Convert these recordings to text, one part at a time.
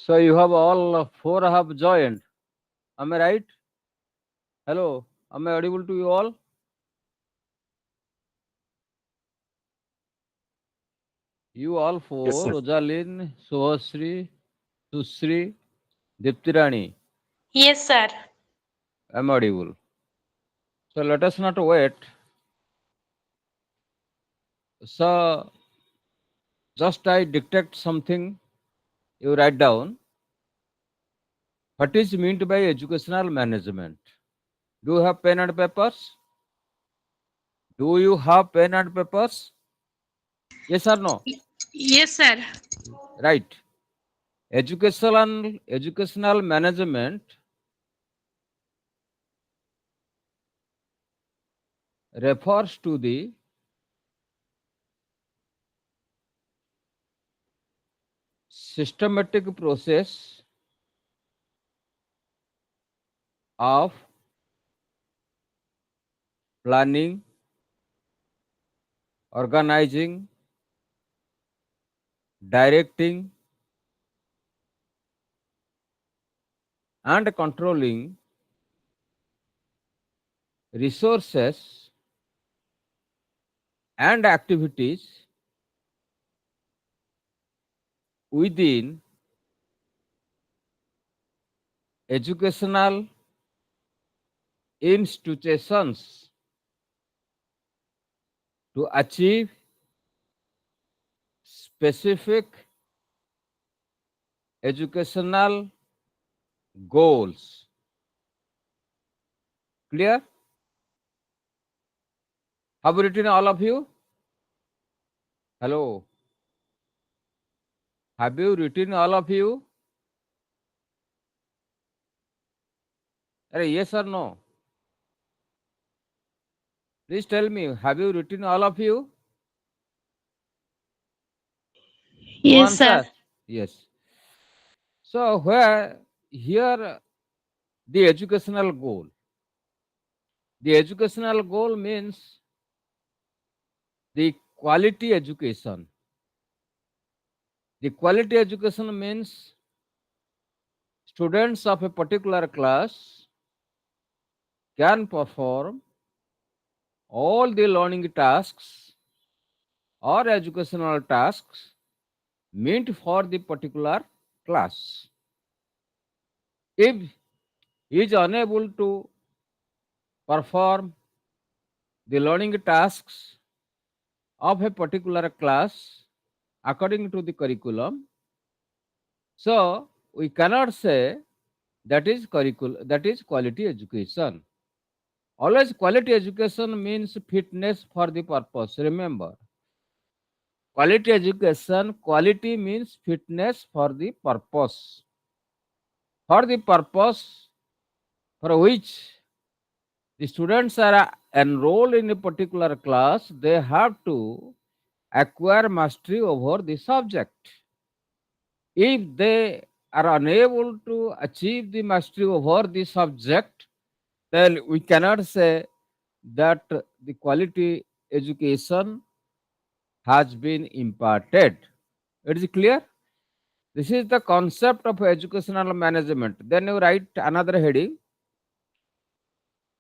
So you have all four have joined. Am I right? Hello. Am I audible to you all? You all Yes, four, sir. Rojalin, Suhasri, Susri, Diptirani. Yes, sir. Am audible. So let us not wait. So just I dictate something, you write down. What is meant by educational management? Do you have pen and papers? Do you have pen and papers? Yes or no? Yes, sir. Right. Educational management refers to the systematic process of planning, organizing, directing, and controlling resources and activities within educational institutions to achieve specific educational goals. Clear? Have you written all of you? Hello. Have you written all of you? Yes or no? Please tell me, have you written all of you? No Yes, sir. answer? Yes. So where here the educational goal. The educational goal means the quality education. The quality education means students of a particular class can perform all the learning tasks or educational tasks meant for the particular class. If he is unable to perform the learning tasks of a particular class according to the curriculum, so we cannot say that is quality education. Always quality education means fitness for the purpose. Remember, quality education, quality means fitness for the purpose. For the purpose for which the students are enrolled in a particular class, they have to acquire mastery over the subject. If they are unable to achieve the mastery over the subject, then we cannot say that the quality education has been imparted. It is clear? This is the concept of educational management. Then you write another heading.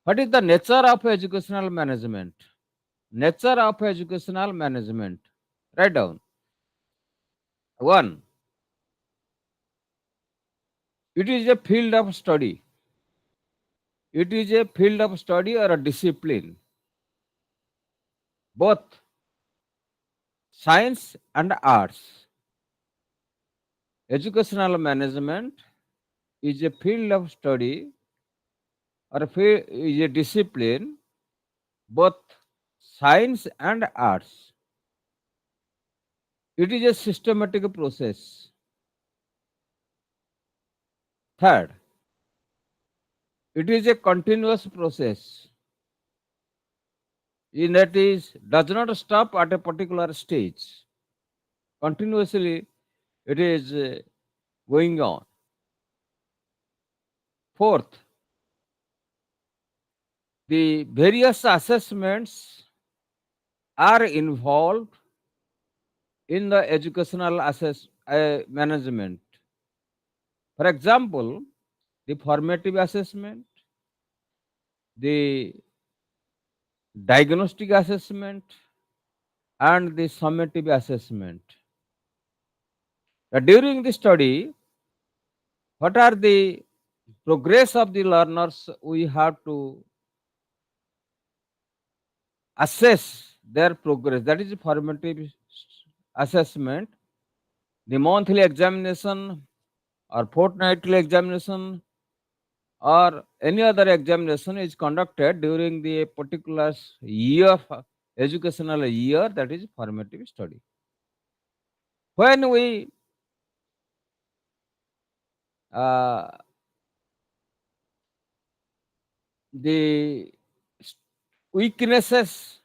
What is the nature of educational management? Nature of educational management. Write down. One, it is a field of study. It is a field of study or a discipline, both science and arts. Educational management is a field of study or is a discipline, both science and arts. It is a systematic process. Third, it is a continuous process. In that is does not stop at a particular stage. Continuously, it is going on. Fourth, the various assessments are involved in the educational management. For example, the formative assessment, the diagnostic assessment, and the summative assessment. During the study, what are the progress of the learners? We have to assess their progress. That is formative assessment. The monthly examination or fortnightly examination or any other examination is conducted during the particular year, educational year, that is formative study. When we uh, the weaknesses,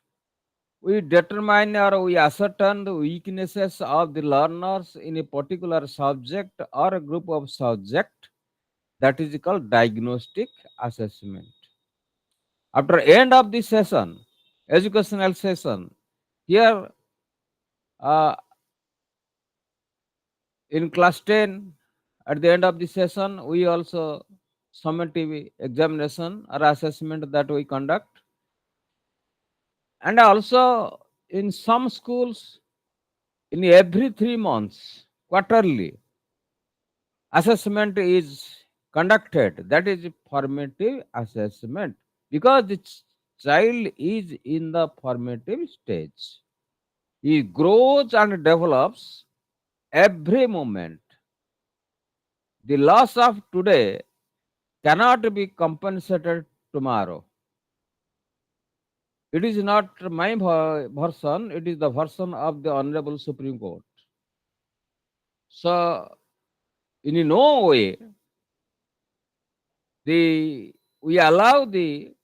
we determine or we ascertain the weaknesses of the learners in a particular subject or a group of subject, that is called diagnostic assessment. After end of the session, educational session, here uh, in class 10, at the end of the session, we also summative examination or assessment that we conduct. And also in some schools, in every 3 months, quarterly, assessment is conducted. That is formative assessment because the child is in the formative stage. He grows and develops every moment. The loss of today cannot be compensated tomorrow. It is not my version, it is the version of the Honorable Supreme Court. So, in no way, we allow the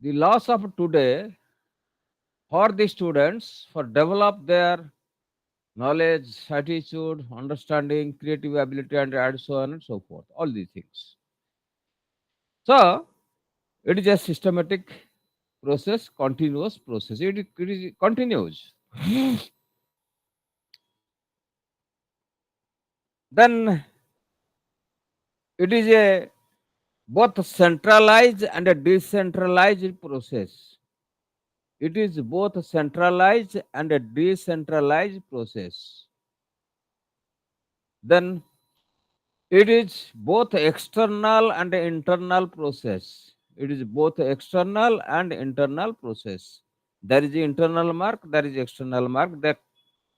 loss of today for the students for develop their knowledge, attitude, understanding, creative ability, and so on and so forth. All these things. So, it is a systematic process, continuous process. It continues. Then it is a both centralized and a decentralized process. It is both centralized and a decentralized process. Then it is both external and internal process. It is both external and internal process. There is internal mark, there is external mark. The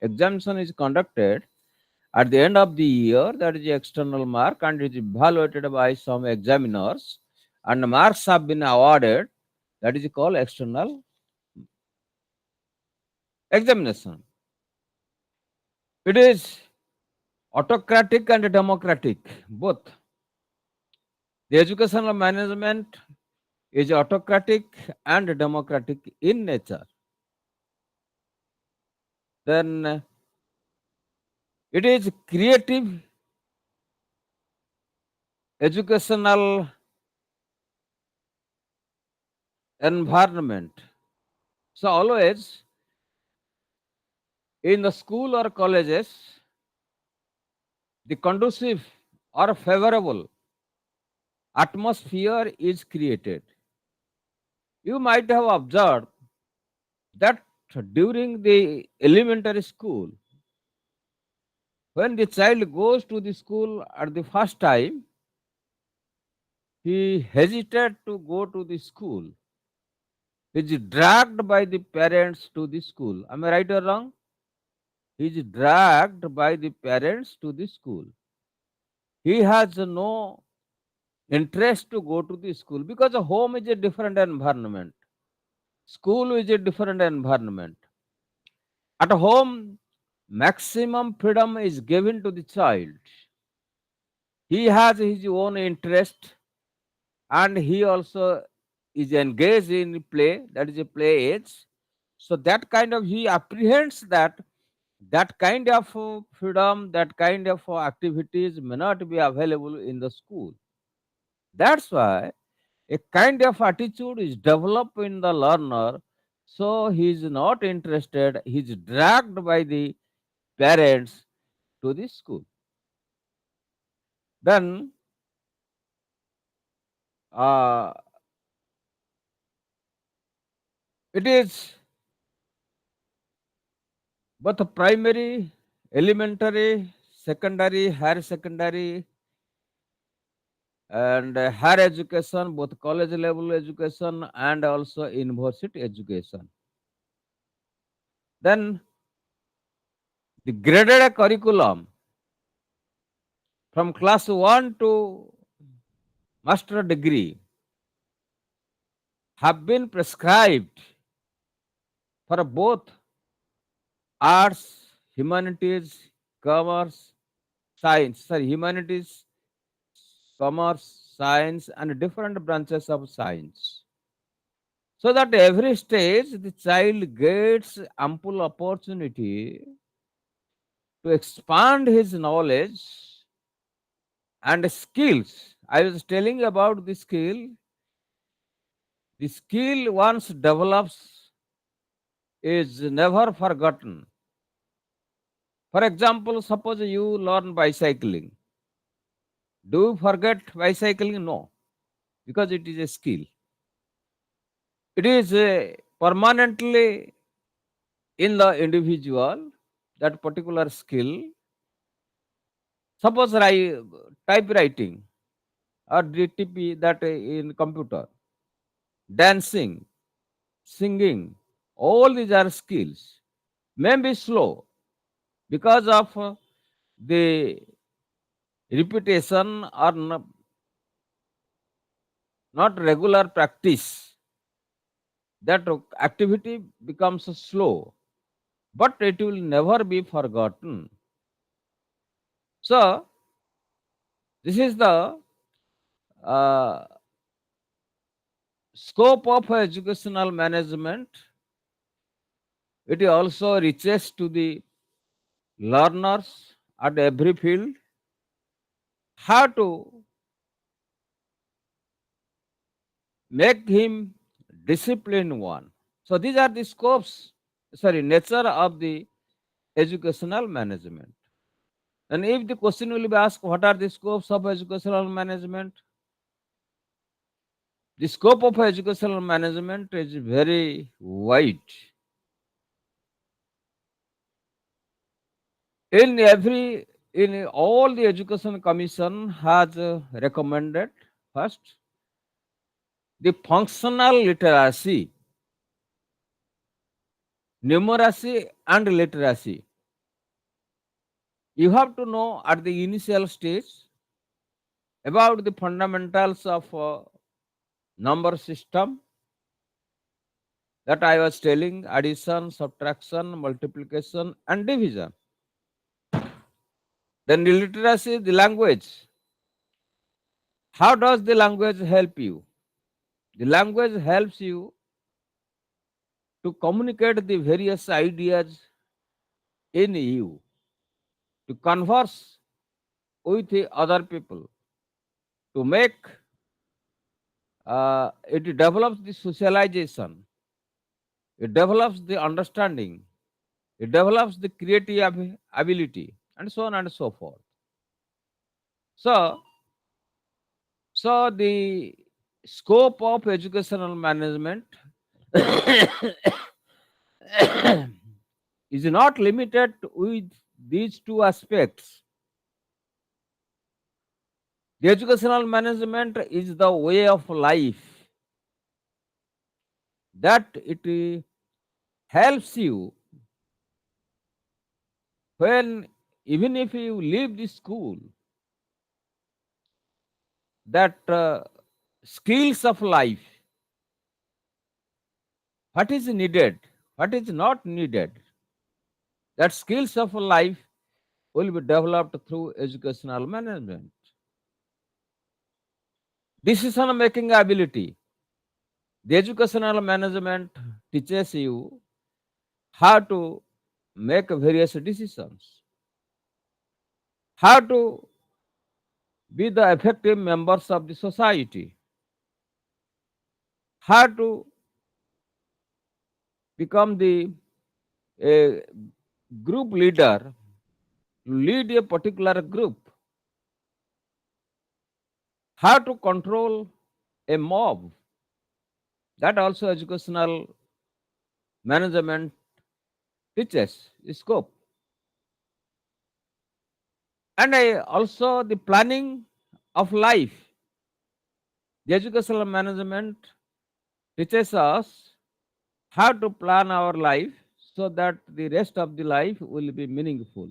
examination is conducted at the end of the year, that is the external mark, and it is evaluated by some examiners, and marks have been awarded. That is called external examination. It is autocratic and democratic, both. The educational management is autocratic and democratic in nature. Then it is creative educational environment. So always in the school or colleges, the conducive or favorable atmosphere is created. You might have observed that during the elementary school, when the child goes to the school at the first time, he hesitated to go to the school. He is dragged by the parents to the school. Am I right or wrong? He is dragged by the parents to the school. He has no interest to go to the school because the home is a different environment. School is a different environment. At home, maximum freedom is given to the child. He has his own interest and he also is engaged in play, that is a play age. So that kind of he apprehends that that kind of freedom, that kind of activities may not be available in the school. That's why a kind of attitude is developed in the learner. So he is not interested, he is dragged by the parents to the school. Then uh, it is both primary, elementary, secondary, higher secondary, and higher education, both college level education and also university education. Then the graded curriculum from class 1 to master degree have been prescribed for both arts, humanities, commerce, science, sorry, humanities, commerce, science, and different branches of science. So that every stage the child gets ample opportunity to expand his knowledge and skills. I was telling about the skill. The skill once develops is never forgotten. For example, suppose you learn bicycling. Do you forget bicycling? No, because it is a skill. It is permanently in the individual, that particular skill. Suppose typewriting or DTP, that in computer, dancing, singing, all these are skills. May be slow because of the repetition or not regular practice. That activity becomes slow, but it will never be forgotten. So, this is the uh, scope of educational management. It also reaches to the learners at every field how to make him disciplined one. So these are the scopes, sorry, nature of the educational management. And if the question will be asked, what are the scopes of educational management? The scope of educational management is very wide. In every, in all the education commission has recommended first the functional literacy, numeracy, and literacy. You have to know at the initial stage about the fundamentals of number system that I was telling: addition, subtraction, multiplication, and division. Then the literacy, the language. How does the language help you? The language helps you to communicate the various ideas in you, to converse with the other people, to make it develops the socialization, it develops the understanding, it develops the creative ability, and so on and so forth. So, so the scope of educational management is not limited with these two aspects. The educational management is the way of life that it helps you when, even if you leave the school, that skills of life, what is needed, what is not needed, that skills of life will be developed through educational management. Decision making ability, the educational management teaches you how to make various decisions, how to be the effective members of the society, how to become the a group leader, lead a particular group, how to control a mob. That also educational management teaches scope. And also the planning of life. The educational management teaches us how to plan our life so that the rest of the life will be meaningful,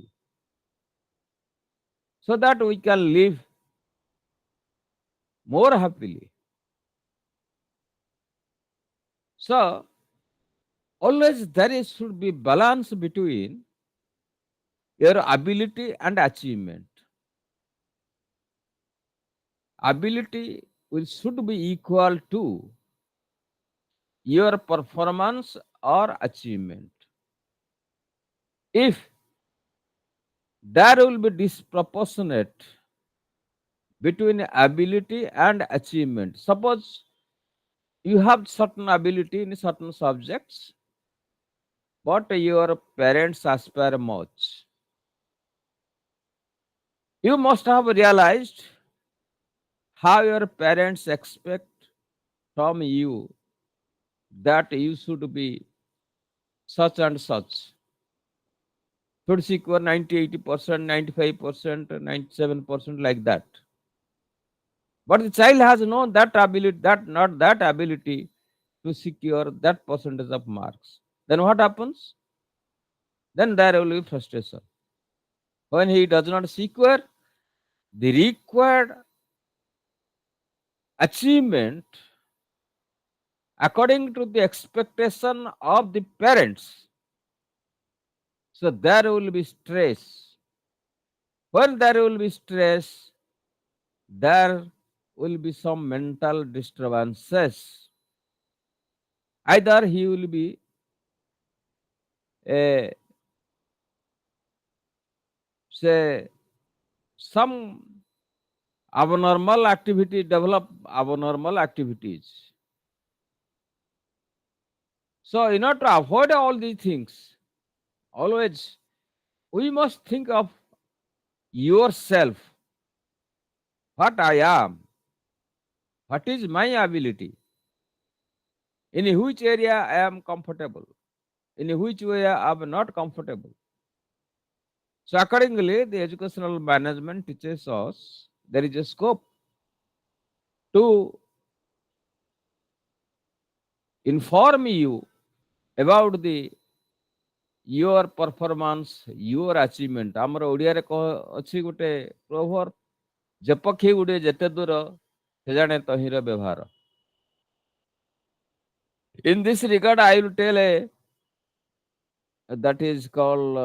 so that we can live more happily. So always should be balance between your ability and achievement. Ability will should be equal to your performance or achievement. If there will be disproportionate between ability and achievement, suppose you have certain ability in certain subjects, but your parents aspire much. You must have realized how your parents expect from you that you should be such and such. Should secure 90, 80%, 95%, 97%, like that. But the child has no that ability, that not that ability to secure that percentage of marks. Then what happens? Then there will be frustration. When he does not secure the required achievement according to the expectation of the parents, so there will be stress. When there will be stress, there will be some mental disturbances. Either he will be a, say, some abnormal activity, develop abnormal activities. So in order to avoid all these things, always we must think of yourself, what I am, what is my ability, in which area I am comfortable, in which area I am not comfortable. So accordingly, the educational management teaches us there is a scope to inform you about the your performance, your achievement. ଆମର ଓଡ଼ିଆରେ ଅଛି ଗୋଟେ proverb, ଯେ ପକ୍ଷୀ ଉଡ଼େ ଯେତେ ଦୂର ସେ ଜାଣେ ତହିଁର ବ୍ୟବହାର. In this regard, I will tell a that is called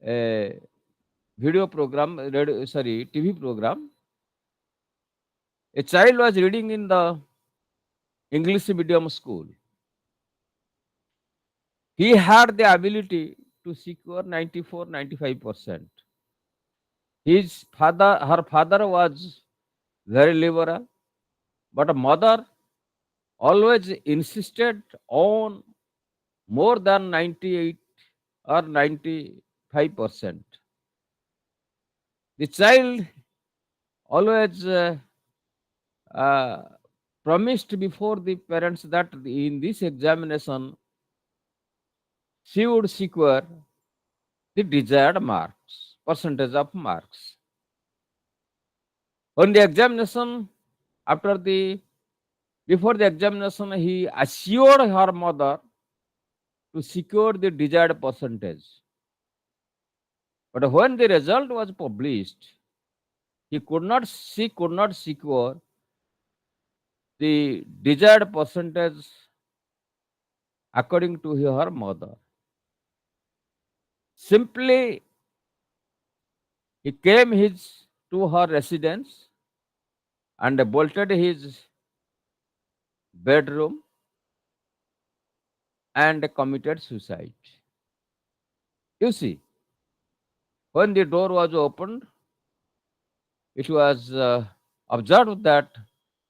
a video program, sorry, TV program. A child was reading in the English medium school. He had the ability to secure 94, 95%. Her father was very liberal, but mother always insisted on more than 98 or 95%. The child always uh, promised before the parents that in this examination she would secure the desired marks, percentage of marks. On the examination, after the before the examination, he assured her mother to secure the desired percentage. But when the result was published, she could not secure the desired percentage according to her mother. Simply, he came to her residence and bolted his bedroom and committed suicide. You see, when the door was opened, it was observed that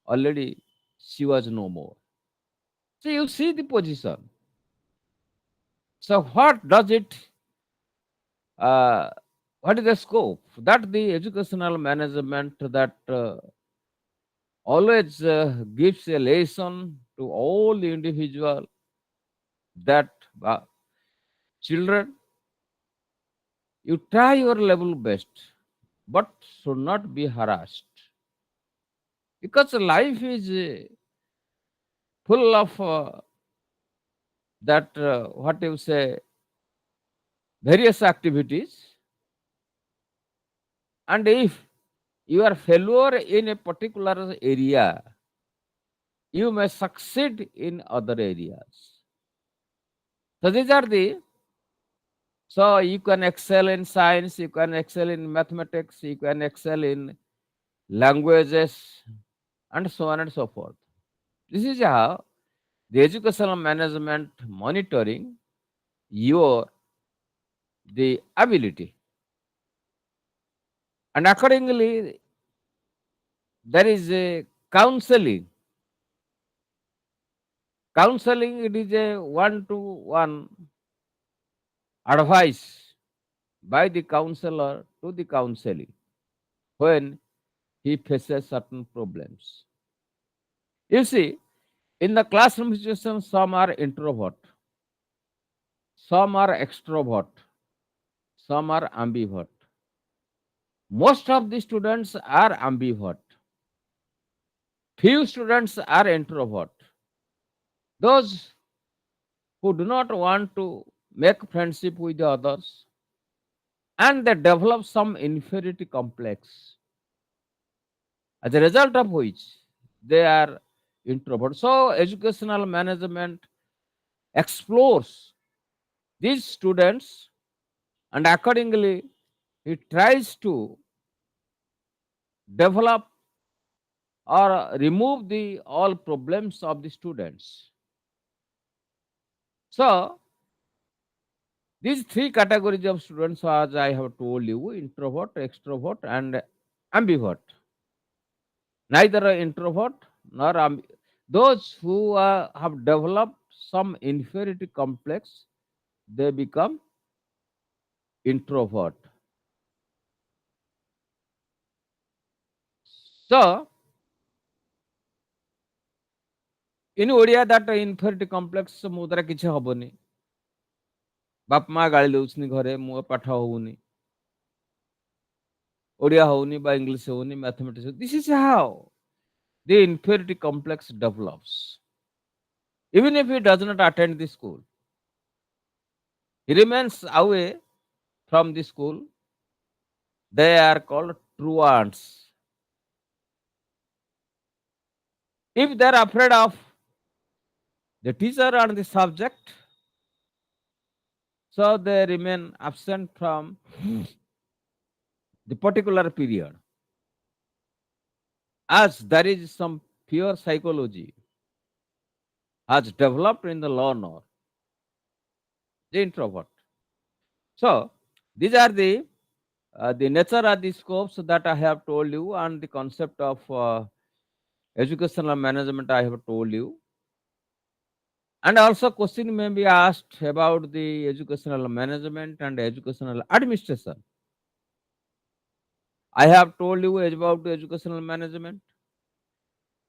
already she was no more. So you see the position. So uh, What is the scope? That the educational management that always gives a lesson to all the individual that children, you try your level best, but should not be harassed because life is full of that what you say various activities, and if you are failure in a particular area, you may succeed in other areas. So these are the, so you can excel in science, you can excel in mathematics, you can excel in languages, and so on and so forth. This is how the educational management monitoring your the ability, and accordingly there is a counseling. Counseling, it is a one to one advice by the counselor to the counselee when he faces certain problems. You see, in the classroom situation, some are introvert, some are extrovert, some are ambivert. Most of the students are ambivert. Few students are introvert. Those who do not want to make friendship with the others, and they develop some inferiority complex, as a result of which they are introvert. So educational management explores these students, and accordingly it tries to develop or remove the all problems of the students. So these three categories of students, as I have told you, introvert, extrovert, and ambivert. Neither an introvert nor those who have developed some inferiority complex, they become introvert. So in Odia, that inferiority complex ମୋ ଦ୍ୱାରା କିଛି ହବନି, ବାପ ମା ଗାଳି ଦଉଛନ୍ତି ଘରେ, ମୋ ପାଠ ହଉନି, ଓଡ଼ିଆ ହଉନି ବା ଇଂଲିଶ ହଉନି, mathematics, this is how the inferiority complex develops. Even if he does not attend the school, he remains away from the school. They are called truants. If they are afraid of the teacher and the subject, so they remain absent from the particular period. As there is some pure psychology has developed in the learner, the introvert. So these are the nature of the scopes that I have told you, and the concept of educational management I have told you. And also question may be asked about the educational management and educational administration. I have told you about the educational management.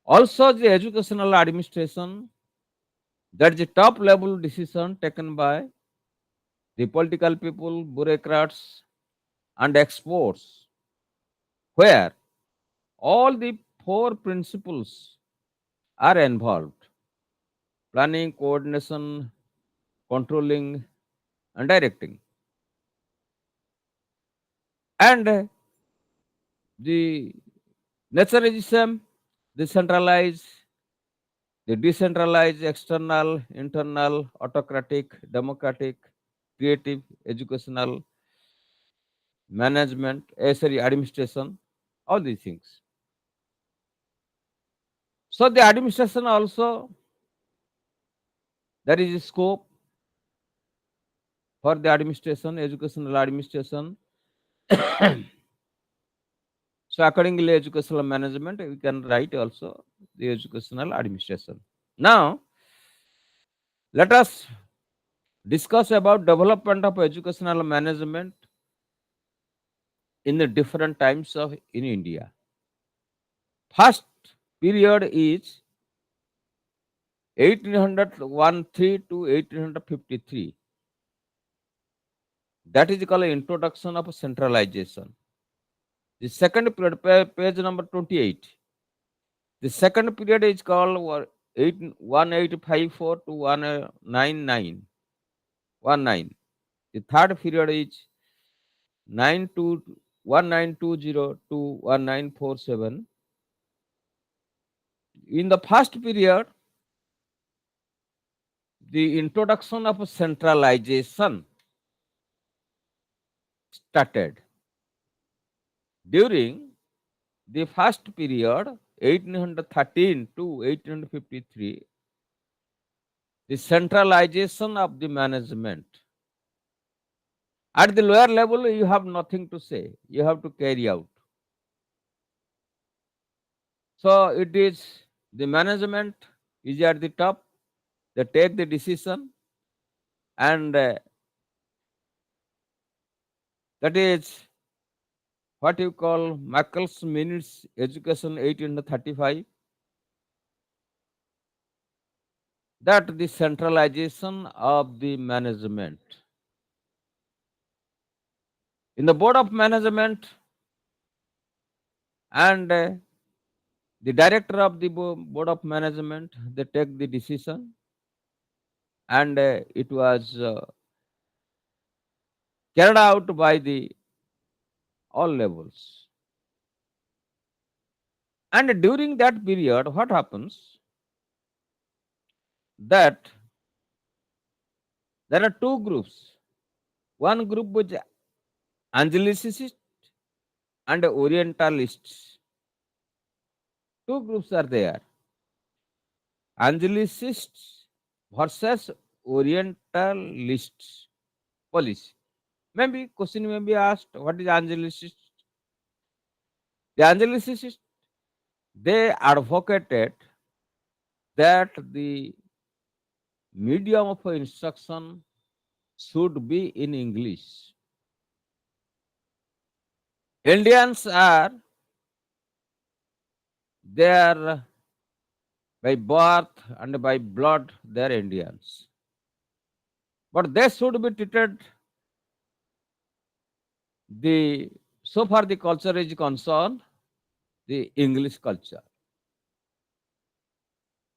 Also the educational administration, that is the top level decision taken by the political people, bureaucrats, and experts, where all the four principles are involved: planning, coordination, controlling, and directing. And the nature is the same: decentralized, the decentralized, external, internal, autocratic, democratic, creative, educational, management, sorry, administration, all these things. So the administration also, there is a scope for the administration, educational administration. So accordingly, educational management, we can write also the educational administration. Now, let us discuss about development of educational management in the different times of in India. First period is 1813 to 1853. That is called introduction of centralization. The second period, page number 28. The second period is called 1854 to 1919. The third period is 1920 to 1947. In the first period, the introduction of centralization started. During the first period, 1813 to 1853, the centralization of the management. At the lower level, you have nothing to say. You have to carry out. So it is the management is at the top. They take the decision, and that is what you call Mackle's Minutes Education 1835. That the centralization of the management. In the board of management and the director of the board of management, they take the decision, and it was carried out by the all levels. And during that period, what happens that there are two groups. One group was Angelicists and Orientalists. Two groups are there. Angelicists versus Orientalists. Policy. Maybe question may be asked, what is Angelicist? The Angelicists, they advocated that the medium of instruction should be in English. Indians are, they are by birth and by blood, they are Indians. But they should be treated, the so far the culture is concerned, the English culture.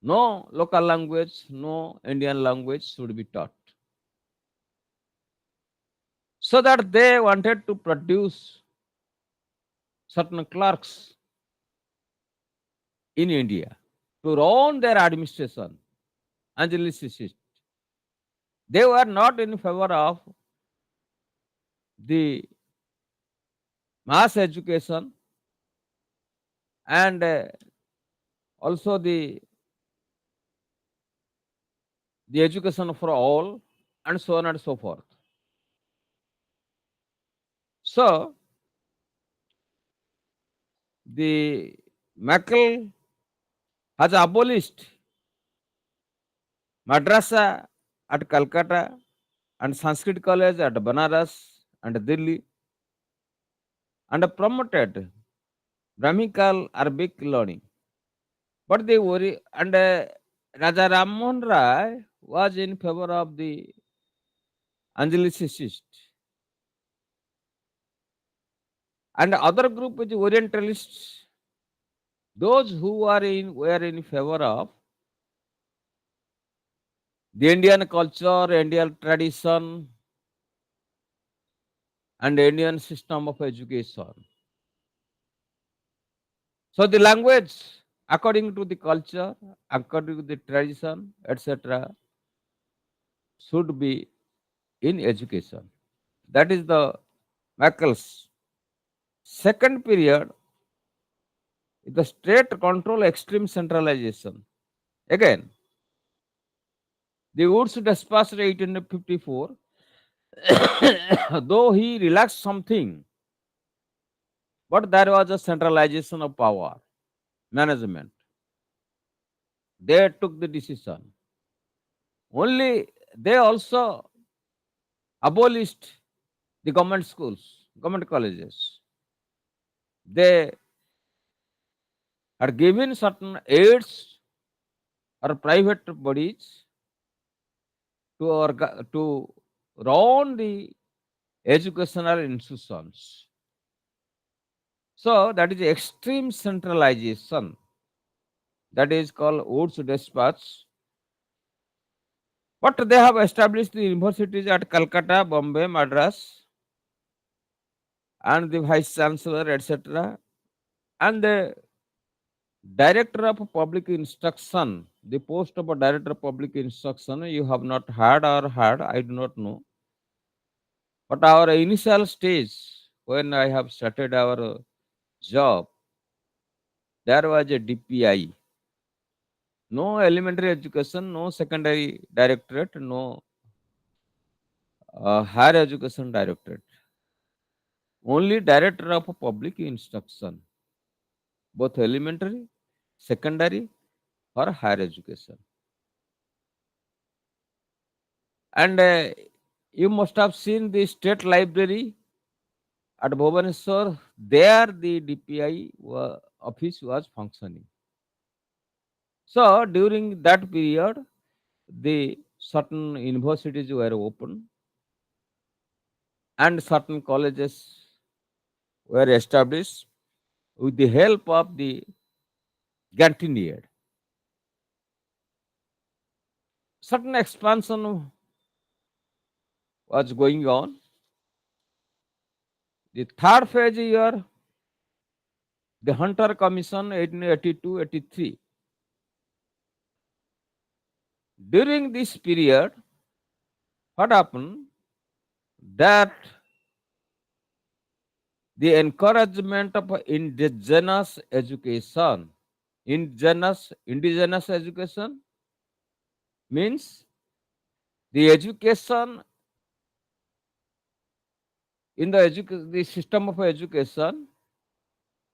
No local language, no Indian language should be taught. So that they wanted to produce certain clerks in India to run their administration. Angelicists. They were not in favor of the mass education and also the education for all, and so on and so forth. So the Mackle has abolished madrasa at Calcutta and Sanskrit college at Banaras and Delhi, and promoted Brahmical Arabic learning. But they worry, and Raja Ram Mohan Rai was in favor of the Angelicist, and other group is Orientalists. Those who are in were in favor of the Indian culture, Indian tradition, and Indian system of education. So the language, according to the culture, according to the tradition, etc., should be in education. That is the Mackle's. Second period is the state control extreme centralization. Again, the Woods dispatched 1854, though he relaxed something, but there was a centralization of power, management. They took the decision. Only they also abolished the government schools, government colleges. They are given certain aids or private bodies to run the educational institutions. So that is extreme centralization. That is called Woods Dispatch. But they have established the universities at Calcutta, Bombay, Madras, and the vice chancellor, etc. And the director of public instruction, the post of a director of public instruction, you have not heard or heard, I do not know. But our initial stage, when I have started our job, there was a DPI. No elementary education, no secondary directorate, no higher education directorate. Only director of public instruction, both elementary, secondary, or higher education. And you must have seen the state library at Bhubaneswar. There, the DPI office was functioning. So during that period, the certain universities were open and certain colleges were established with the help of the Gantiniad. Certain expansion was going on. The third phase year, the Hunter Commission 1882-83. During this period, what happened? That the encouragement of indigenous education, indigenous education means the education in the system of education,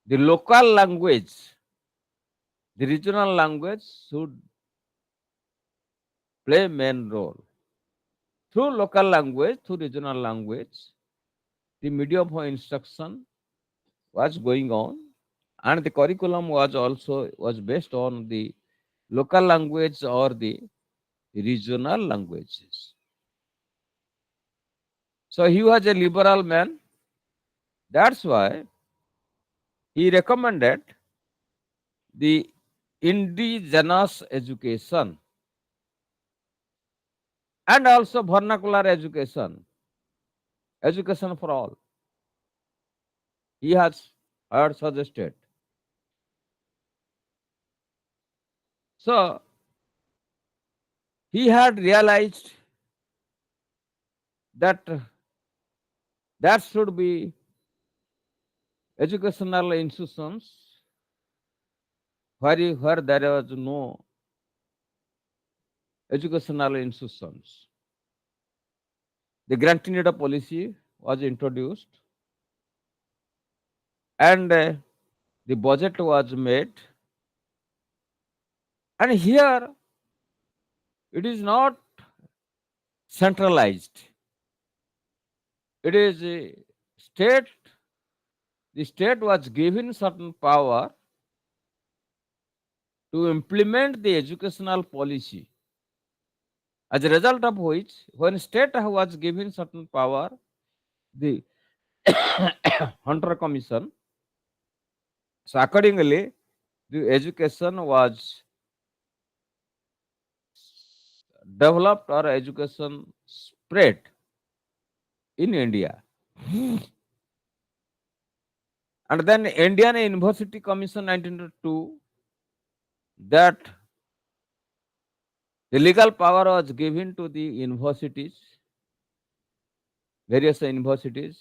the local language, the regional language should play main role. Through local language, through regional language, the medium of instruction was going on, and the curriculum was based on the local language or the regional languages. So he was a liberal man. That's why he recommended the indigenous education and also vernacular education for all. He has heard suggested. So he had realized that there should be educational institutions where there was no educational institutions. The grant-in-aid policy was introduced, and the budget was made. And here it is not centralized. It is a state. The state was given certain power to implement the educational policy. As a result of which, when state was given certain power, the Hunter Commission, so accordingly, the education was developed or education spread in India. And then Indian University Commission 1902, that the legal power was given to the universities, various universities.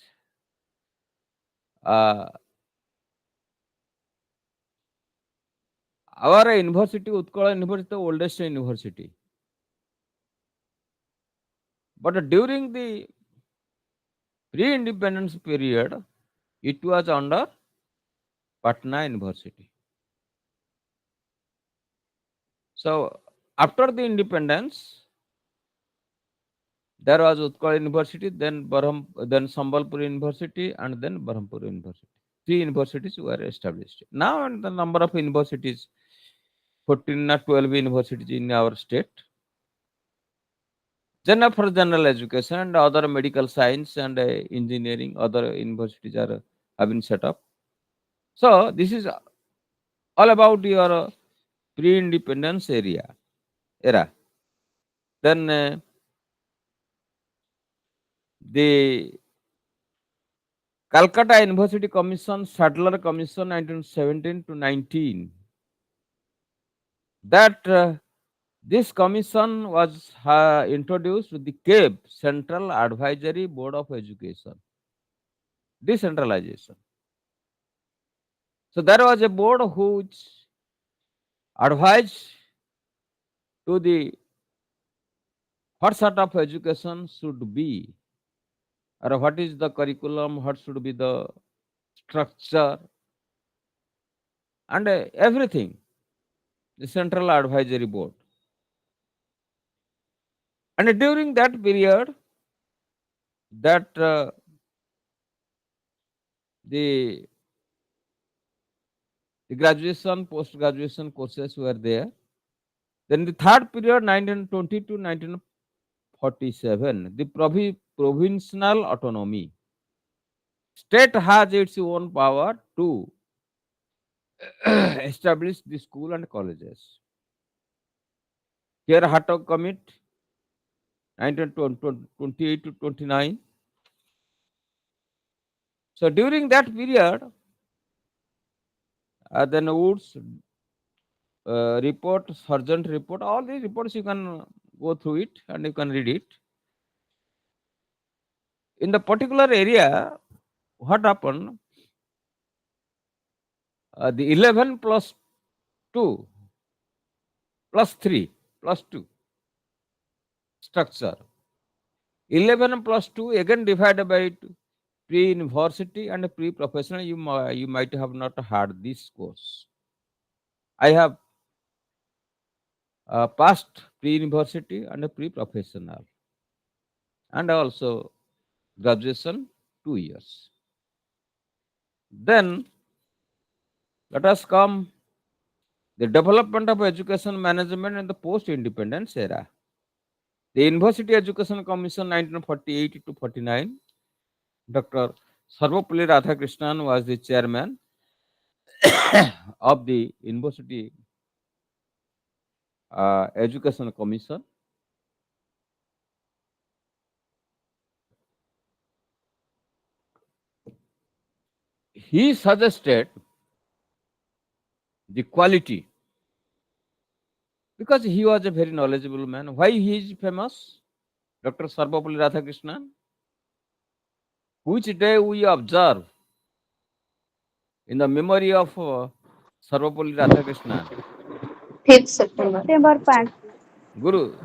Uh, our university, Utkala University, the oldest university. But during the pre-independence period, it was under Patna University. So after the independence, there was Utkal University, then Sambalpur University, and then Berhampur University. three universities were established. Now the number of universities, 14 or 12 universities in our state. Then for general education and other medical science and engineering, other universities are have been set up. So this is all about your pre-independence era. Then the Calcutta University Commission, Sadler Commission, 1917 to 19. That this commission was introduced to the CABE, Central Advisory Board of Education, decentralization. So there was a board which advised to the what sort of education should be, or what is the curriculum, what should be the structure, and everything. The Central Advisory Board. And during that period, that the, the graduation, post graduation courses were there. Then the third period, 1920 to 1947, the provincial autonomy. State has its own power to establish the school and colleges. Here, Hatog Commit, 1928 to 29. So during that period, then Woods report, Sergeant report, all these reports you can go through it and you can read it. In the particular area, what happened? The 11 plus 2 plus 3 plus 2 structure. 11 plus 2 again divided by 2. Pre-university and pre-professional, you might have not heard this course. I have passed pre-university and pre-professional and also graduation 2 years. Then let us come the development of education management in the post-independence era. The University Education Commission 1948 to 49, Dr. Sarvapalli Radhakrishnan was the chairman of the University Education Commission. He suggested the quality because he was a very knowledgeable man. Why he is famous? Dr. Sarvapalli Radhakrishnan. Which day we observe in the memory of Sarvapalli Radhakrishnan? 5th September. September 5. Guru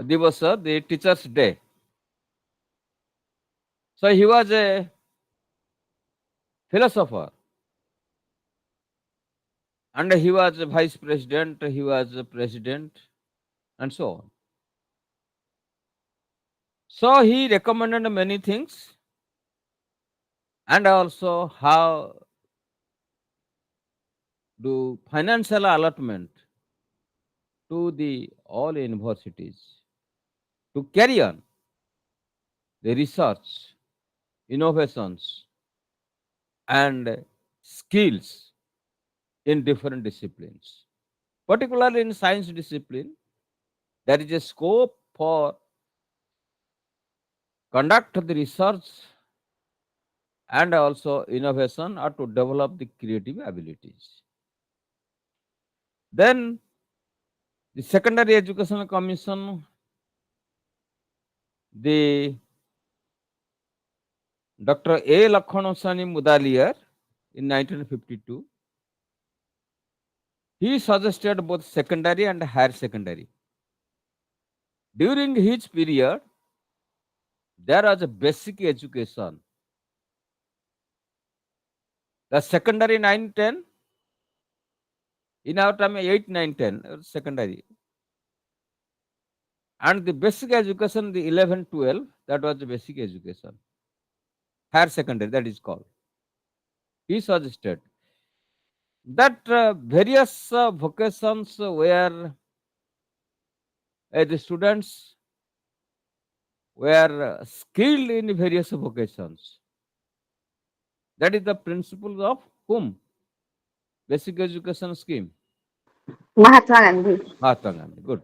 Divasa, the Teachers' Day. So he was a philosopher and he was a vice president, he was a president, and so on. So he recommended many things and also how do financial allotment to the all universities to carry on the research, innovations, and skills in different disciplines. Particularly in science discipline, there is a scope for conduct the research and also innovation or to develop the creative abilities. Then the Secondary Education Commission, the Dr. A. Lakhanosani Mudaliar in 1952, he suggested both secondary and higher secondary. During his period, there was a basic education. The secondary 9, 10, in our time 8, 9, 10, secondary. And the basic education, the 11, 12, that was the basic education. Higher secondary, that is called. He suggested that various vocations where the students were skilled in various vocations. That is the principle of whom? Basic education scheme. Mahatma Gandhi. Mahatma Gandhi. Good.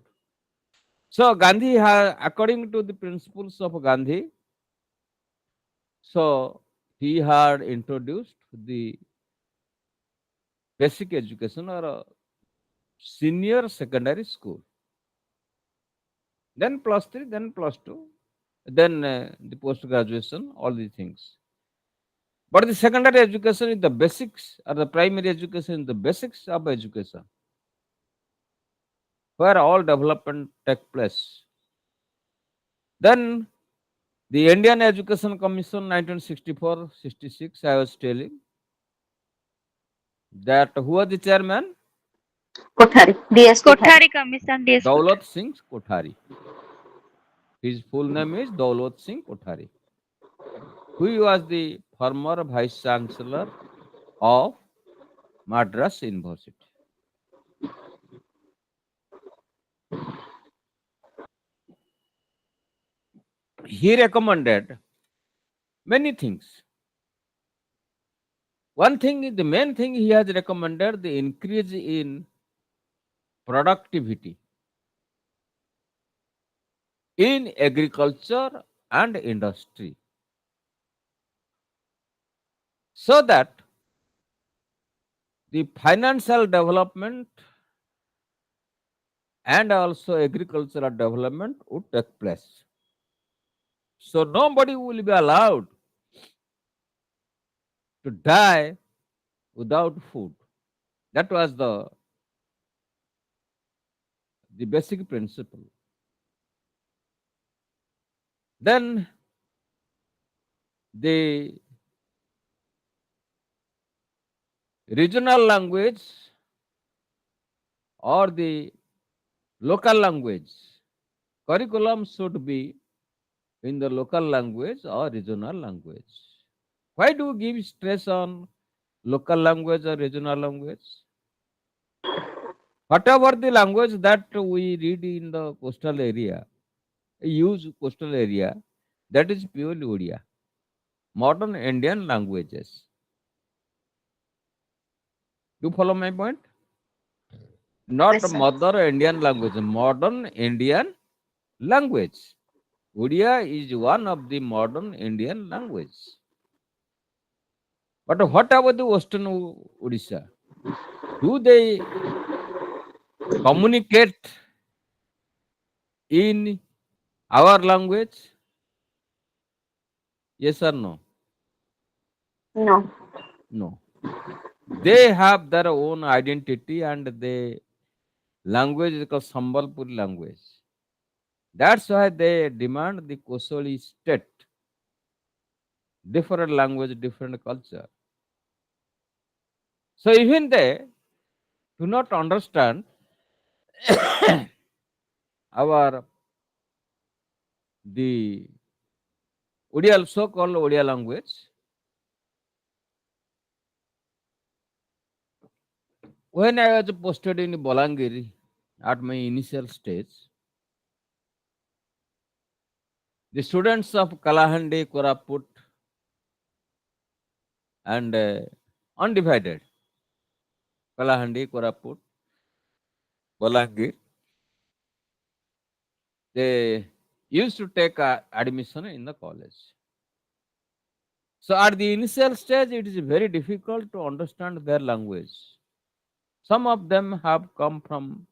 So Gandhi, according to the principles of Gandhi, so he had introduced the basic education or senior secondary school. Then plus three, then plus two, then the post graduation, all these things. But the secondary education is the basics, or the primary education is the basics of education, where all development take place. Then the Indian Education Commission 1964-66, I was telling that who was the chairman? Kothari. D.S. Kothari. Kothari Commission DS Daulat Kothari. Singh Kothari. His full name is Daulat Singh Kothari, who was the former vice chancellor of Madras University. He recommended many things. One thing, the main thing he has recommended the increase in productivity in agriculture and industry, so that the financial development and also agricultural development would take place. So nobody will be allowed to die without food. That was the basic principle. Then the regional language or the local language curriculum should be in the local language or regional language. Why do we give stress on local language or regional language? Whatever the language that we read in the coastal area, use coastal area, that is purely Odia, modern Indian languages. You follow my point? Not Yes, sir. mother Indian language, modern Indian language. Odia is one of the modern Indian language. But what about the Western Odisha? Do they communicate in our language? Yes or no? No. No. They have their own identity and the language is called Sambalpuri language. That's why they demand the Kosoli state, different language, different culture. So even they do not understand our the Odia, also called Odia language. When I was posted in Bolangiri at my initial stage, the students of Kalahandi, Koraput, and undivided Kalahandi, Koraput, Bolangir, they used to take admission in the college. So at the initial stage, it is very difficult to understand their language. Some of them have come from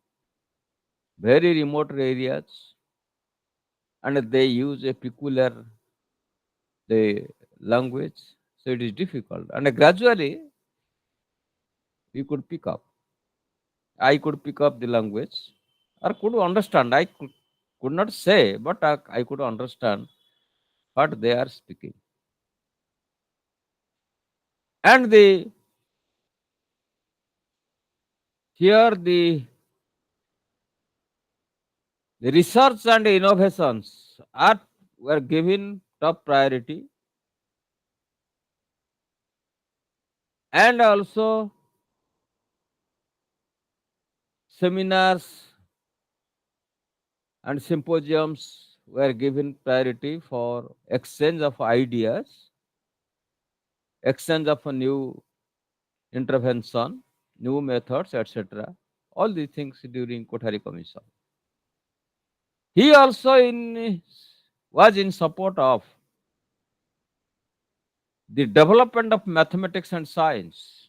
very remote areas and they use a peculiar the language, so it is difficult. And gradually, we could pick up. I could pick up the language or could understand. Could not say, but I could understand what they are speaking. And here the research and innovations are were given top priority And also seminars and symposiums were given priority for exchange of ideas, exchange of a new intervention, new methods, etc. All these things during Kothari Commission. He also was in support of the development of mathematics and science.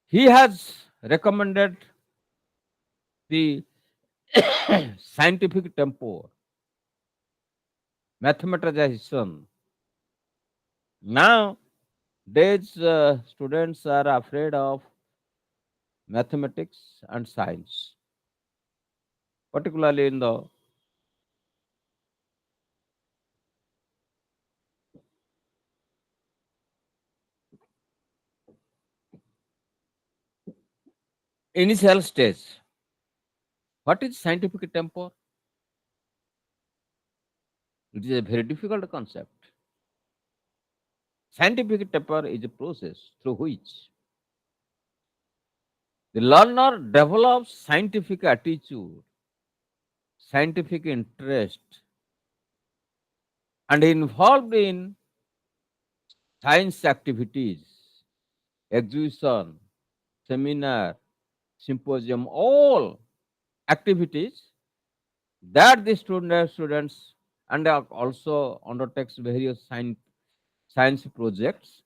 He has recommended the scientific tempo, mathematization. Now, days students are afraid of mathematics and science, particularly in the initial stage. What is scientific tempo? It is a very difficult concept. Scientific temper is a process through which the learner develops scientific attitude, scientific interest, and involved in science activities, exhibition, seminar, symposium, all activities that the students and also undertakes various science projects.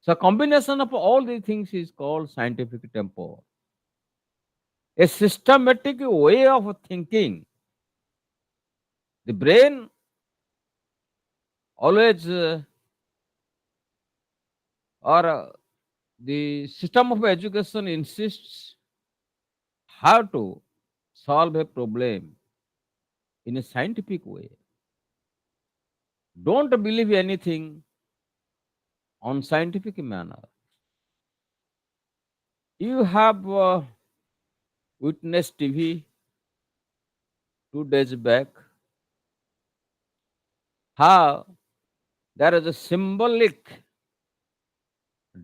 So combination of all these things is called scientific tempo. A systematic way of thinking. The brain always or the system of education insists how to solve a problem in a scientific way. Don't believe anything on scientific manner. You have witnessed TV 2 days back how there is a symbolic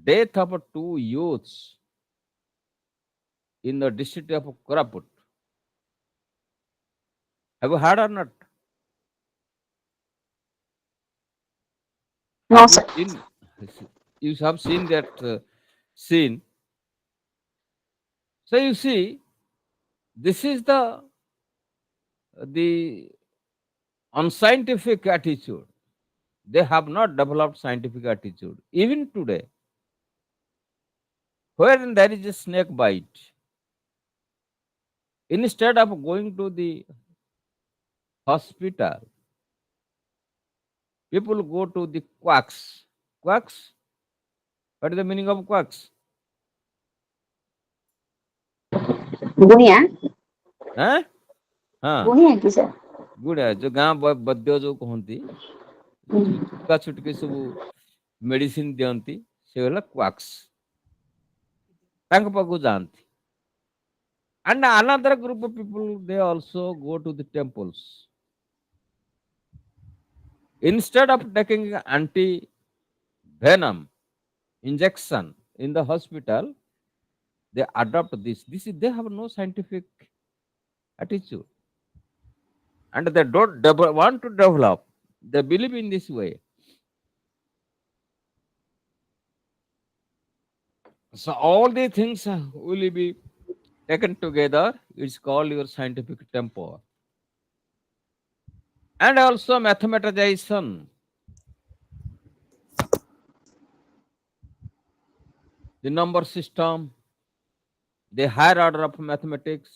death of two youths in the district of Koraput. Have you heard or not? No, Have you sir. seen? You have seen that scene. So you see, this is the unscientific attitude. They have not developed scientific attitude. Even today, where there is a snake bite, instead of going to the hospital, people go to the quacks. Quacks? What is the meaning of quacks? गुणिया Huh? हाँ गुणिया की sir गुड़ा जो गाँ बद्य जो कहती छुटका छुटकी सब medicine दियंती से होला क्वाक्स तांक पाखु जाती and another group of people they also go to the temples instead of taking anti venom injection in the hospital they adopt this is they have no scientific attitude and they don't want to develop they believe in this way. So all these things will be taken together. It's called your scientific tempo. And also mathematization, the number system, the higher order of mathematics.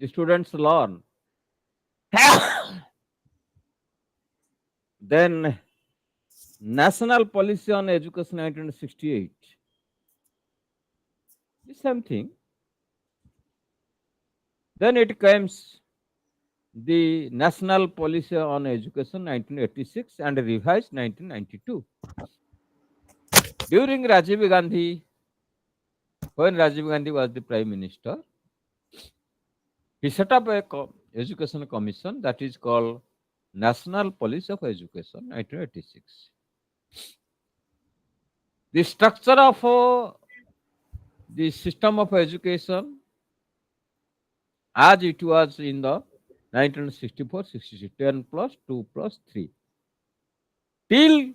The students learn. Then National Policy on Education 1968. The same thing. Then it comes the National Policy on Education 1986 and revised 1992. During Rajiv Gandhi, when Rajiv Gandhi was the Prime Minister, he set up a education commission that is called National Policy of Education, 1986. The structure of the system of education as it was in the 1964-66, 10 plus 2 plus 3. Till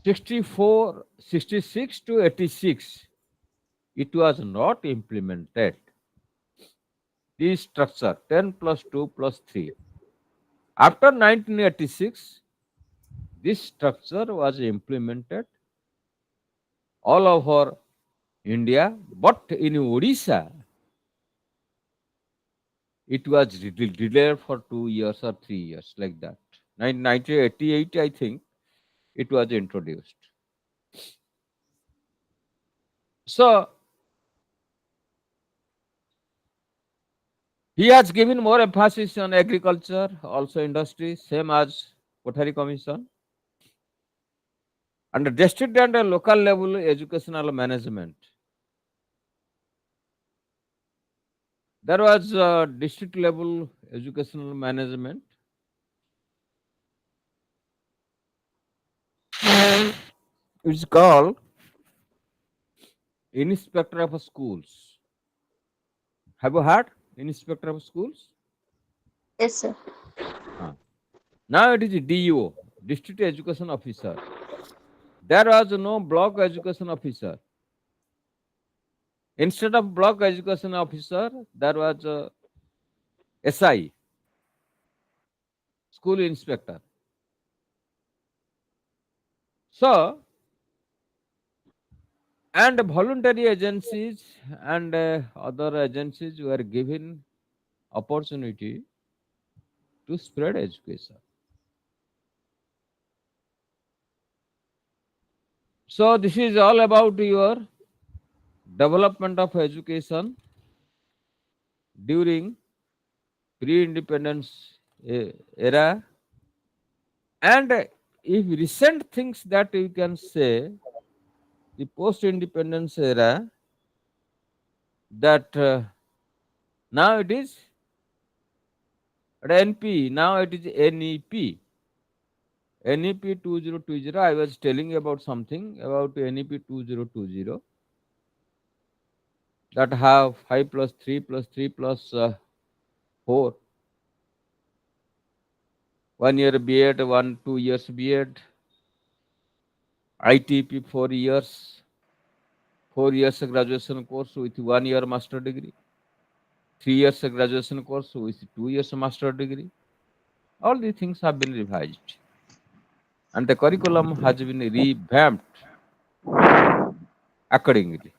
64, 66 to 86, it was not implemented. This structure 10 plus 2 plus 3. After 1986, this structure was implemented all over India, but in Odisha, it was delayed for 2 years or 3 years, like that. 1988, I think, it was introduced. So he has given more emphasis on agriculture, also industry, same as Kothari Commission, and the district and the local level educational management. There was district level educational management. It's called Inspector of Schools. Have you heard Inspector of Schools? Yes, sir. Ah. Now it is DEO, District Education Officer. There was no block education officer. Instead of block education officer, there was a SI, school inspector. So, and voluntary agencies and other agencies were given opportunity to spread education. So, this is all about your development of education during pre-independence era, and if recent things that you can say, the post-independence era, that now it is NP, now it is NEP. NEP 2020, I was telling about something about NEP 2020 that have 5 plus 3 plus 3 plus 4, 1 year B.Ed, 2 years B.Ed, ITP 4 years, 4 years graduation course with 1 year master degree, 3 years graduation course with 2 years master degree. All these things have been revised and the curriculum has been revamped accordingly.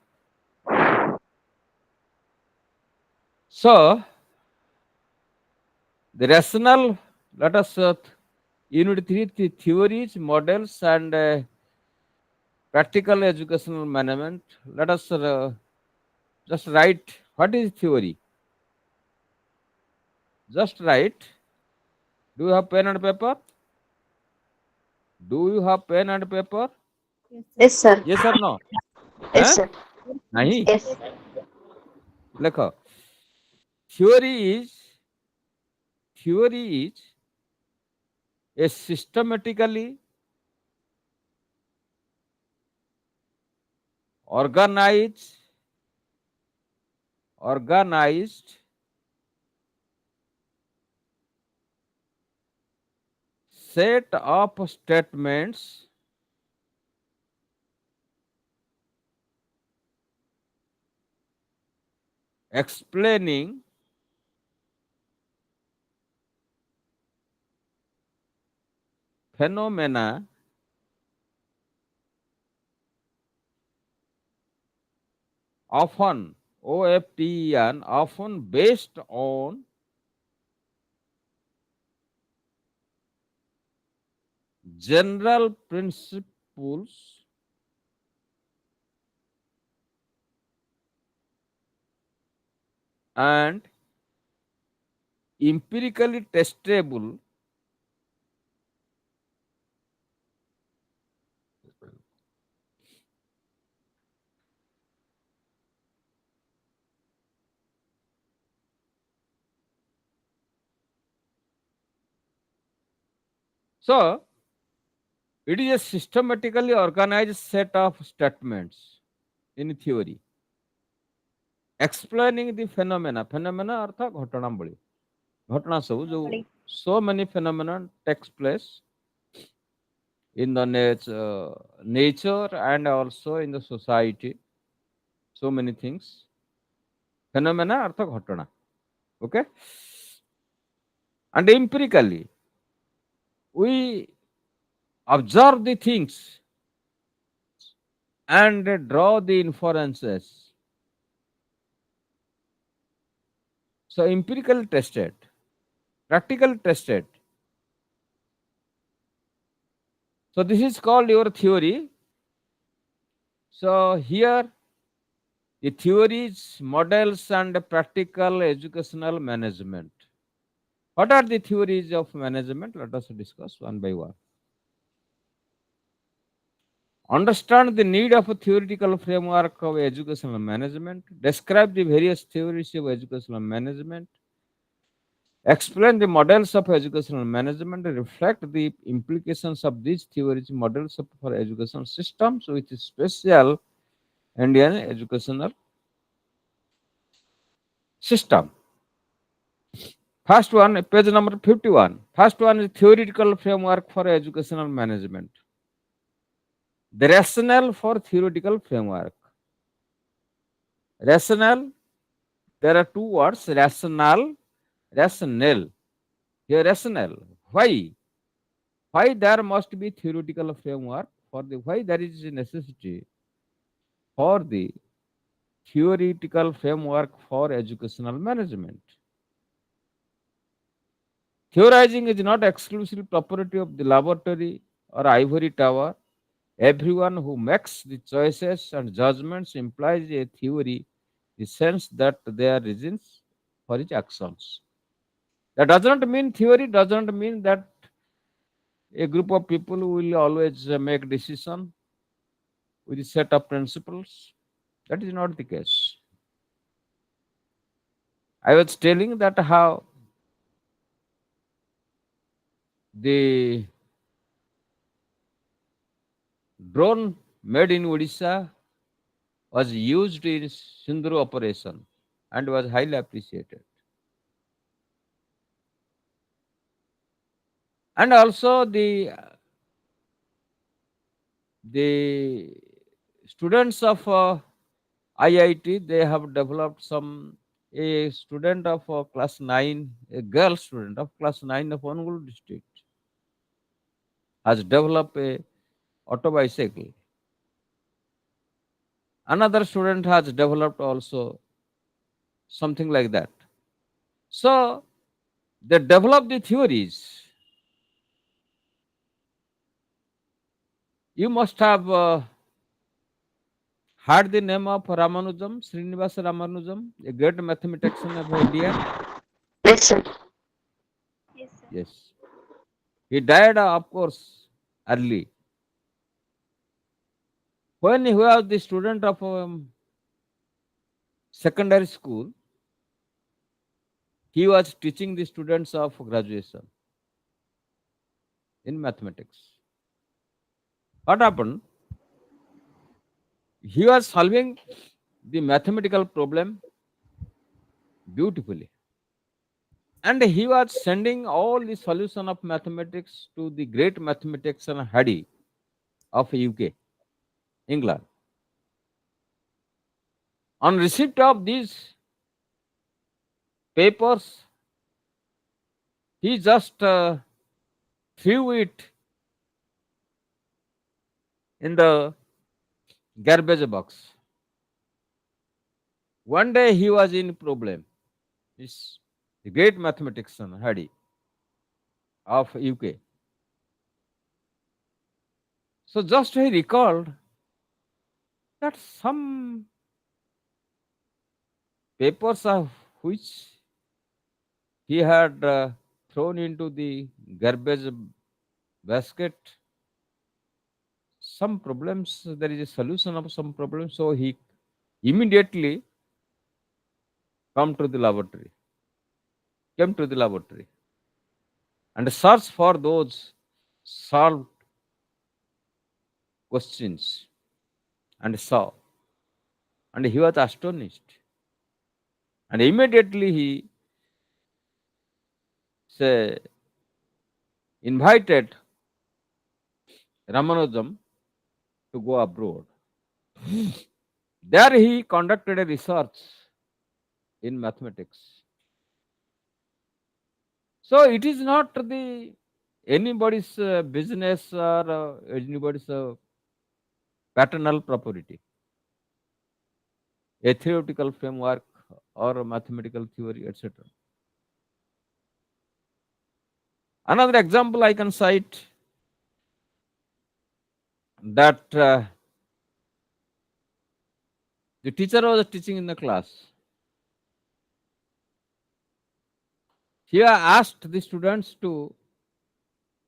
So, the rational, let us unit 3 theories, models, and practical educational management. Let us just write what is theory. Just write. Do you have pen and paper? Do you have pen and paper? Yes, sir. Yes or no? Yes, Eh? sir. Nahi? Yes. Lekho. Theory is theory is a systematically organized organized set of statements explaining phenomena often OFTEN often based on general principles and empirically testable So, it is a systematically organized set of statements in theory explaining the phenomena. Phenomena artha ghatanambali. Ghatna ସବୁ ଯୋଉ so many phenomena takes place in the nature and also in the society. So many things. Phenomena artha ghatana. Okay? And empirically, we observe the things and draw the inferences. So empirical tested, practical tested. So this is called your theory. So here the theories, models, and practical educational management. What are the theories of management? Let us discuss one by one. Understand the need of a theoretical framework of educational management. Describe the various theories of educational management. Explain the models of educational management. Reflect the implications of these theories, models for educational systems with special Indian educational system. First one, page number 51. First one is theoretical framework for educational management. The rationale for theoretical framework. Rationale, there are two words, rationale, rationale. Here, rationale. Why? Why there must be theoretical framework for the why there is a necessity for the theoretical framework for educational management. Theorizing is not exclusive property of the laboratory or ivory tower. Everyone who makes the choices and judgments implies a theory, the sense that there are reasons for his actions. That doesn't mean theory, doesn't mean that a group of people will always make decision with a set of principles. That is not the case. I was telling that how the drone made in Odisha was used in Sindhu operation and was highly appreciated. And also the students of IIT, they have developed some a student of class 9, a girl student of class 9 of Ongul district has developed a auto bicycle. Another student has developed also something like that. So they develop the theories. You must have heard the name of Ramanujam, Srinivasa Ramanujam, a great mathematician of India. Yes, sir. Yes. He died, of course, early. When he was the student of secondary school, he was teaching the students of graduation in mathematics. What happened? He was solving the mathematical problem beautifully. And he was sending all the solution of mathematics to the great mathematician Hadi of UK, England. On receipt of these papers, he just threw it in the garbage box. One day he was in problem. He's the great mathematician Hadi of UK. So just he recalled that some papers of which he had thrown into the garbage basket, some problems, there is a solution of some problems. So he immediately come to the laboratory, came to the laboratory and search for those solved questions and saw, and he was astonished. And immediately he say, invited Ramanujam to go abroad. There he conducted a research in mathematics. So it is not the anybody's business or anybody's paternal property, a theoretical framework or a mathematical theory, etc. Another example I can cite that the teacher was teaching in the class. He asked the students to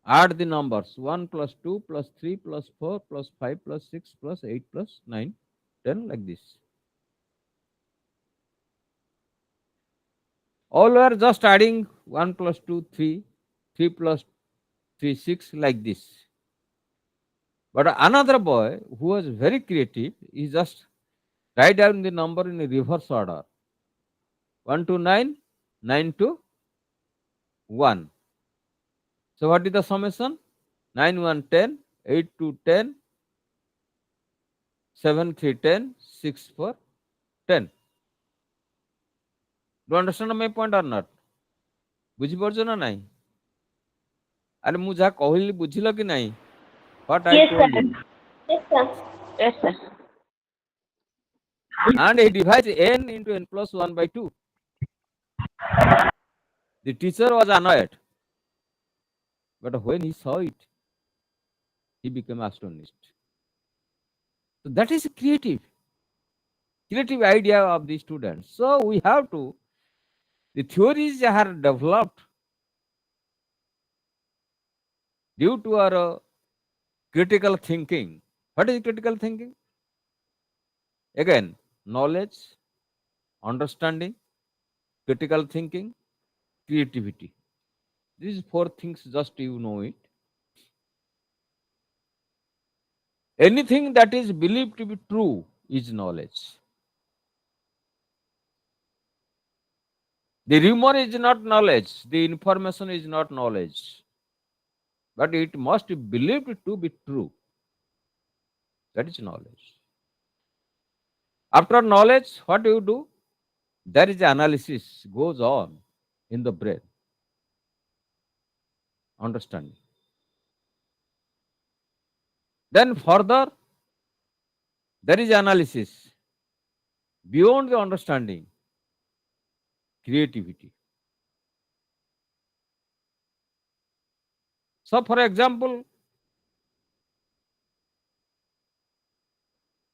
add the numbers 1 plus 2 plus 3 plus 4 plus 5 plus 6 plus 8 plus 9, 10, like this. All were just adding 1 plus 2, 3, 3 plus 3, 6, like this. But another boy who was very creative, he just write down the number in a reverse order 1 to 9, 9 to 1. So, what is the summation? 9, 1, 10, 8, 2, 10, 7, 3, 10, 6, 4, 10. Do you understand my point or not? ବୁଝିପାରୁଛ ନା ନାଇଁ? ଆରେ ମୁଁ ଯାହା କହିଲି ବୁଝିଲ କି ନାଇଁ? What I Yes, told sir. you. Yes, sir. Yes, sir. And he divides n into n plus 1 by 2. The teacher was annoyed. But when he saw it, he became astonished. So that is creative idea of the students. So we have to, the theories are developed due to our critical thinking. What is critical thinking? Again, knowledge, understanding, critical thinking, creativity. These four things, just you know it. Anything that is believed to be true is knowledge. The rumor is not knowledge, the information is not knowledge, but it must be believed to be true. That is knowledge. After knowledge, what do you do? There is analysis goes on in the brain. Understanding. Then further, there is analysis beyond the understanding, creativity. So, for example,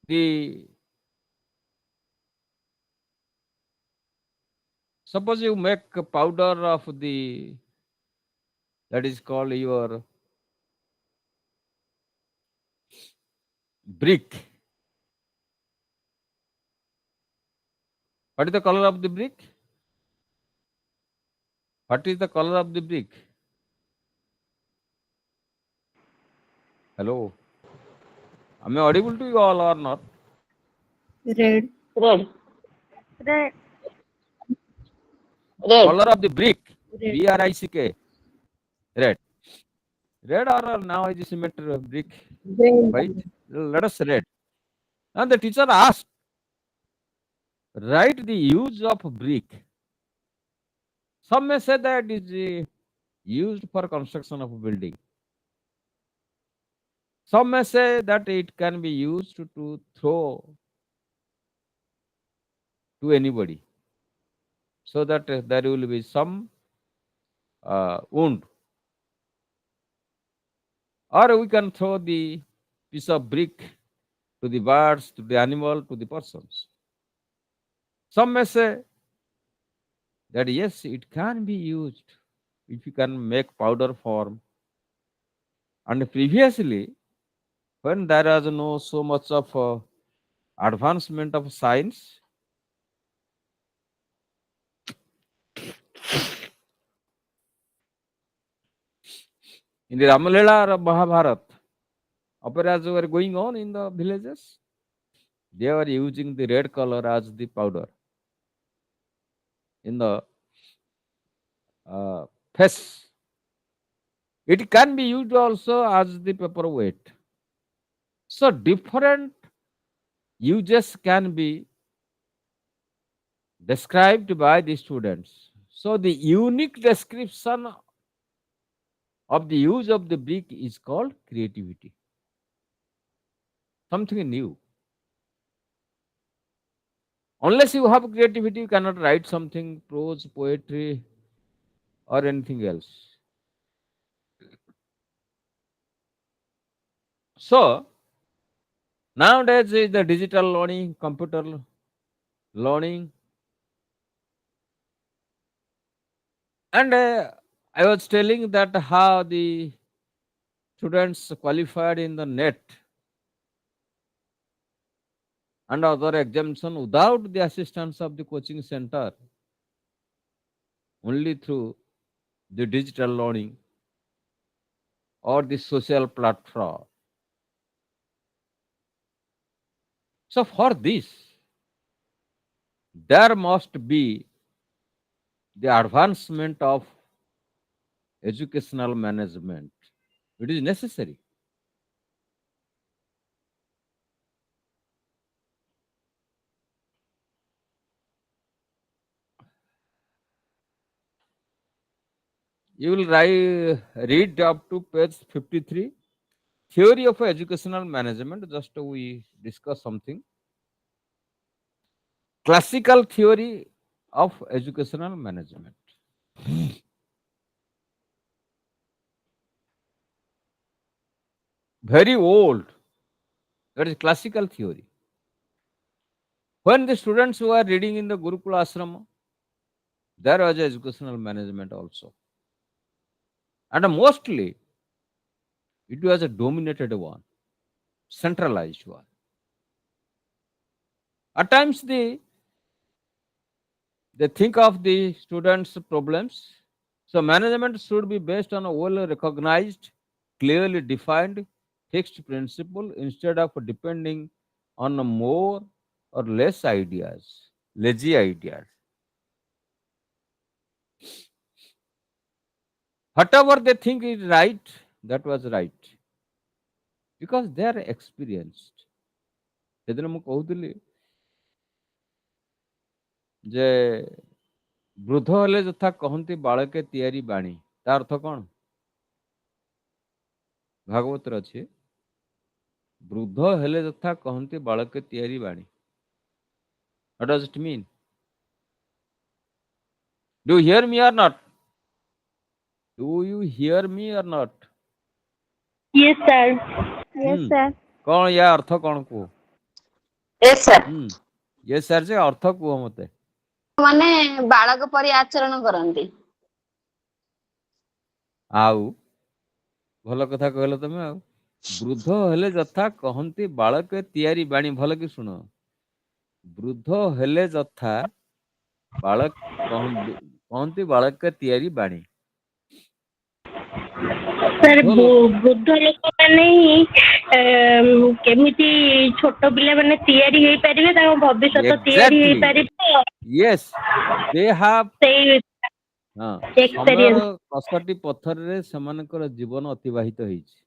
the suppose you make a powder of the that is called your brick. What is the color of the brick? What is the color of the brick? Hello. Am I audible to you all or not? Red. Red. Red. Red. Color of the brick. Red. BRICK. Red. Red or now is cement brick? Red. White. Let us red. And the teacher asked, write the use of brick. Some may say that it is used for construction of a building. Some may say that it can be used to throw to anybody so that there will be some wound. Or we can throw the piece of brick to the birds, to the animal, to the persons. Some may say that yes, it can be used if you can make powder form. And previously, when there was no so much of advancement of science, In the Ramalila or Mahabharat, operas were going on in the villages. They were using the red color as the powder in the face. It can be used also as the paperweight. So different uses can be described by the students. So the unique description of the use of the brick is called creativity. Something new. Unless you have creativity, you cannot write something, prose, poetry, or anything else. So nowadays is the digital learning, computer learning, and I was telling that how the students qualified in the net and other exemption without the assistance of the coaching center, only through the digital learning or the social platform. So for this, there must be the advancement of educational management. It is necessary. You will read up to page 53. Theory of educational management. Just we discuss something. Classical theory of educational management. Very old. That is classical theory. When the students were reading in the Gurukula Ashrama, there was educational management also. And mostly it was a dominated one, centralized one. At times they think of the students' problems. So management should be based on a well recognized, clearly defined, fixed principle instead of depending on a more or less ideas, lazy ideas. Whatever they think is right, that was right. Because they are experienced. ସେଦିନ ମୁଁ କହୁଥିଲି ଯେ ବୃଦ୍ଧ ହେଲେ ଯଥା କହନ୍ତି ବାଳକେ ତିଆରି ବାଣୀ ତା ଅର୍ଥ କଣ? ଭାଗବତରେ ଅଛି ବୃଦ୍ଧ ହେଲେ ଯଥା କହନ୍ତି ବାଳକେ ତିଆରି ବାଣୀ. What does it mean? Do you hear me or not? Do you hear me or not? Yes, sir. Yes, Hmm. sir. କଣ ୟା ଅର୍ଥ କଣ କୁହ? Yes, sir. Yes sir ଯେ ଅର୍ଥ କୁହ ମତେ. ମାନେ ବାଳକ ପରି ଆଚରଣ କରନ୍ତି. ଆଉ ଭଲ କଥା କହିଲ ତମେ ଆଉ. ବୃଦ୍ଧ ହେଲେ ଯଥା କହନ୍ତି ବାଳକେ ତିଆରି ବାଣୀ. ଭଲ କି ଶୁଣ. ବୃଦ୍ଧ ହେଲେ ଯଥା ବାଳକ କହନ୍ତି ବାଳକେ ତିଆରି ବାଣୀ. ସାର୍ ବୃଦ୍ଧ ଲୋକମାନେ ହିଁ କେମିତି ଛୋଟ ପିଲାମାନେ ତିଆରି ହେଇପାରିବେ, ତାଙ୍କ ଭବିଷ୍ୟତ ତିଆରି Exactly. ହେଇପାରିବ, Yes, they have ସେଇ ସମୟର ଏକ୍ସପେରିଏନ୍ସ. କଷଟି ପଥରରେ ସେମାନଙ୍କର ଜୀବନ ଅତିବାହିତ ହେଇଛି.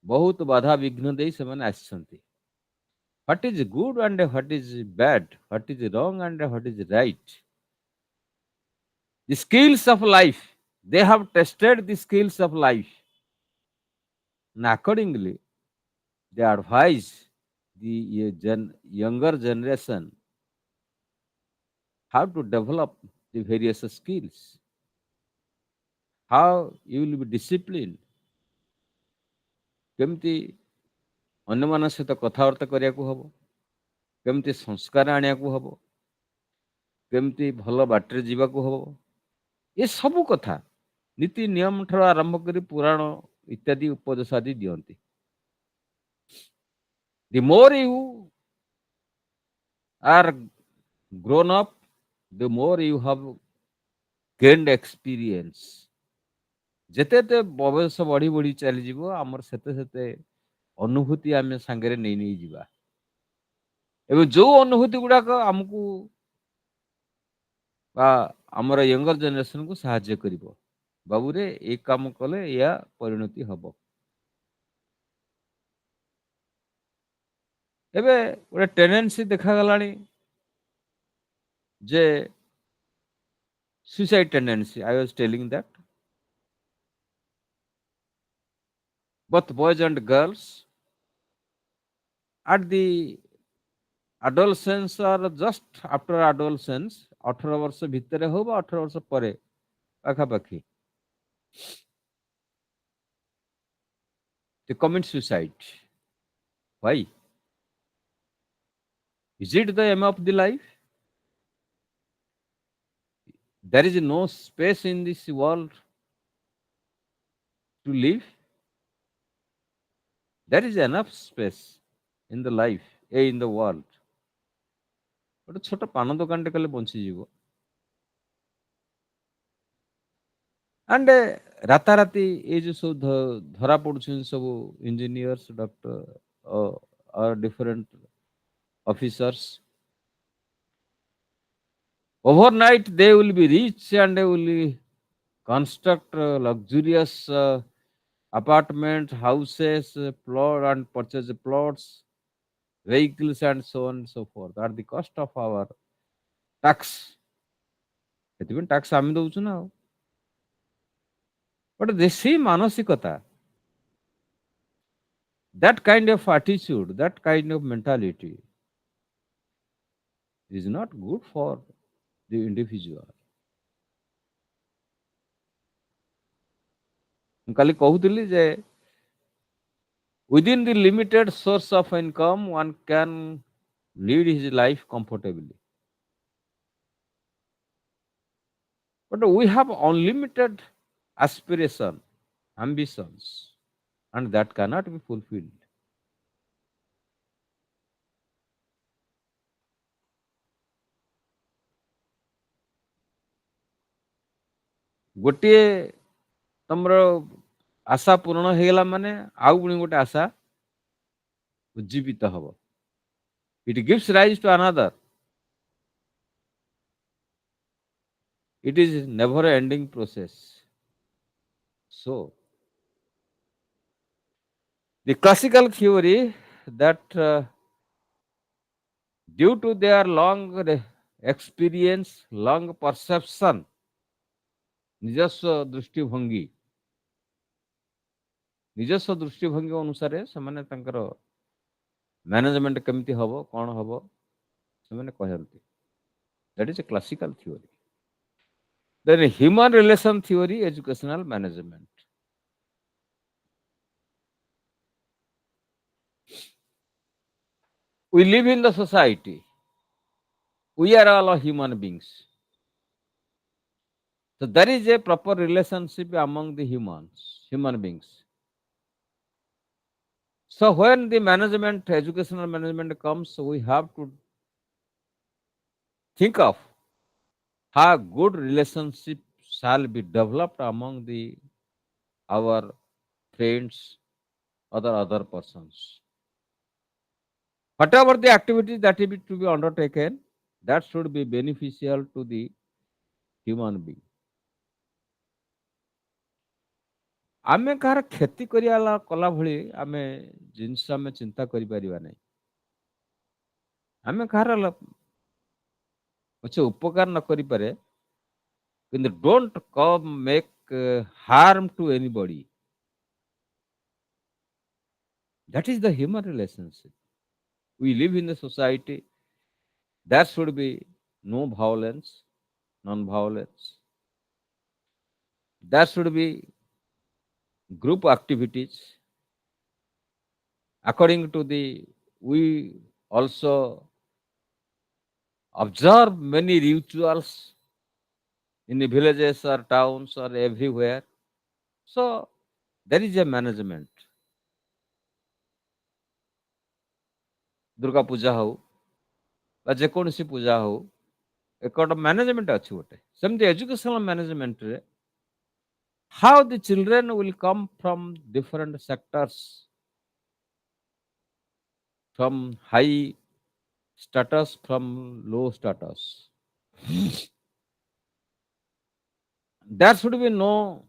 ବହୁତ ବାଧା ବିଘ୍ନ ଦେଇ ସେମାନେ ଆସିଛନ୍ତି. What is good and what is bad, what is wrong and what is right. The skills of life, they have tested the skills of life. And accordingly, they advise the younger generation how to develop the various skills, how you will be disciplined, କେମିତି ଅନ୍ୟମାନଙ୍କ ସହିତ କଥାବାର୍ତ୍ତା କରିବାକୁ ହବ, କେମିତି ସଂସ୍କାର ଆଣିବାକୁ ହବ, କେମିତି ଭଲ ବାଟରେ ଯିବାକୁ ହବ, ଏ ସବୁ କଥା ନୀତି ନିୟମ ଠାରୁ ଆରମ୍ଭ କରି ପୁରାଣ ଇତ୍ୟାଦି ଉପଦେଶ ଆଦି ଦିଅନ୍ତି. The more you are grown up, the more you have gained experience. ଯେତେ ଯେତେ ବୟସ ବଢି ବଢି ଚାଲିଯିବ ଆମର ସେତେ ସେତେ ଅନୁଭୂତି ଆମେ ସାଙ୍ଗରେ ନେଇ ନେଇଯିବା। ଏବେ ଯୋଉ ଅନୁଭୂତି ଗୁଡାକ ଆମକୁ ବା ଆମର ୟଙ୍ଗର ଜେନେରେସନକୁ ସାହାଯ୍ୟ କରିବ, ବାବୁରେ ଏଇ କାମ କଲେ ଏୟା ପରିଣତି ହବ। ଏବେ ଗୋଟେ ଟେଣ୍ଡେନ୍ସି ଦେଖାଗଲାଣି ଯେ suicide tendency. I was telling that both boys and girls at the adolescence or just after adolescence 18 ବର୍ଷ ଭିତରେ ହଉ ବା 18 ବର୍ଷ ପରେ ପାଖାପାଖି they commit suicide. Why? Is it the aim of the life? There is no space in this world to live. There is enough space in the life, in the world. ଗୋଟେ ଛୋଟ ପାନ ଦୋକାନଟେ କଲେ ବଞ୍ଚିଯିବ। ଆଣ୍ଡ ରାତାରାତି ଏଇ ଯୋଉ ସବୁ ଧରା ପଡୁଛନ୍ତି ସବୁ engineers, doctor, different officers, overnight they will be rich and they will construct luxurious apartment houses, plot and purchase plots, vehicles and so on and so forth at the cost of our tax. ସେଥିପାଇଁ tax ଆମେ ଦଉଛୁ ନା ଆଉ। But ଦେଶୀ ମାନସିକତା, that kind of attitude, that kind of mentality is not good for the individual. ମୁଁ କାଲି କହୁଥିଲି ଯେ within the limited source of income one can lead his life comfortably, but we have unlimited aspiration, ambitions, and that cannot be fulfilled. ଗୋଟିଏ ତମର ଆଶା ପୂରଣ ହେଇଗଲା ମାନେ ଆଉ ପୁଣି ଗୋଟେ ଆଶା ଉଜ୍ଜୀବିତ ହବ। It gives rise to another. It is never ending process. So the classical theory that due to their long experience, long perception, ନିଜସ୍ୱ ଦୃଷ୍ଟିଭଙ୍ଗୀ ଅନୁସାରେ ସେମାନେ ତାଙ୍କର ମ୍ୟାନେଜମେଣ୍ଟ କେମିତି ହବ କଣ ହବ ସେମାନେ କହନ୍ତି। That is a classical theory. Then human relation theory, educational management. We live in the society. We are all human beings. So there is a proper relationship among the human beings. So when the management, educational management comes, we have to think of how good relationship shall be developed among our friends, other persons. Whatever the activities that is to be undertaken, that should be beneficial to the human being. ଆମେ କାହାର କ୍ଷତି କଲା ଭଳି ଆମେ ଜିନିଷ ଆମେ ଚିନ୍ତା କରିପାରିବା ନାହିଁ। ଆମେ କାହାର ଉପକାର ନ କରିପାରେ, କିନ୍ତୁ don't make harm to anybody. That is the human relationship. We live in a society. There should be no violence, non-violence. There should be group activities. According to we also observe many rituals in the villages or towns or everywhere. So there is a management. Durga Puja ହଉ ବା ଯେକୌଣସି ପୂଜା ହଉ, ଏକ management ଅଛି ଗୋଟେ। ସେମିତି educational ମ୍ୟାନେଜମେଣ୍ଟରେ how the children will come from different sectors, from high status, from low status. There should be no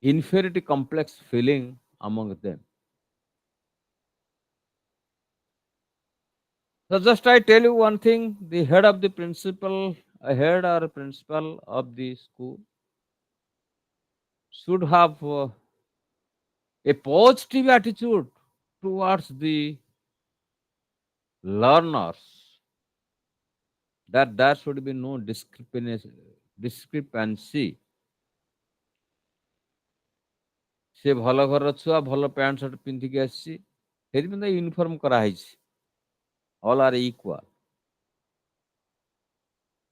inferiority complex feeling among them. So just I tell you one thing, the head of the principal, a head or principal of the school should have a positive attitude towards the learners, that there should be no discrepancy. ସେ ଭଲ ଘରର ଛୁଆ ଭଲ pant shirt ପିନ୍ଧିକି ଆସିଛି, ସେଥିପାଇଁ ତ uniform କରାହେଇଛି, all are equal,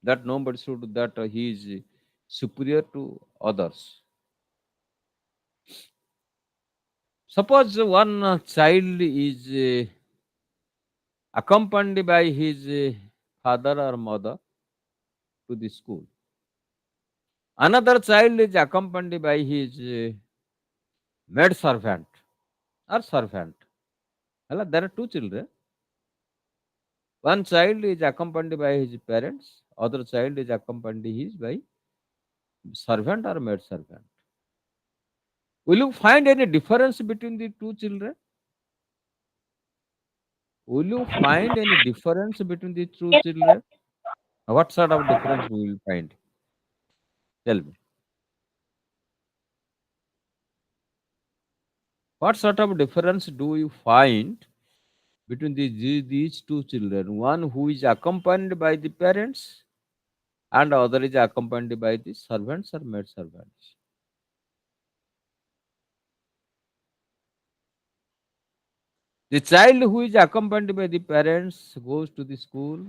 that nobody should that he is superior to others. Suppose one child is accompanied by his father or mother to the school, another child is accompanied by his maid servant or servant. There are two children. One child is accompanied by his parents, other child is accompanied his by servant or maid servant. Will you find any difference between the two children? Will you find any difference between the two Yes, children? What sort of difference will you find? Tell me. What sort of difference do you find between these two children? One who is accompanied by the parents and other is accompanied by the servants or maid servants. The child who is accompanied by the parents goes to the school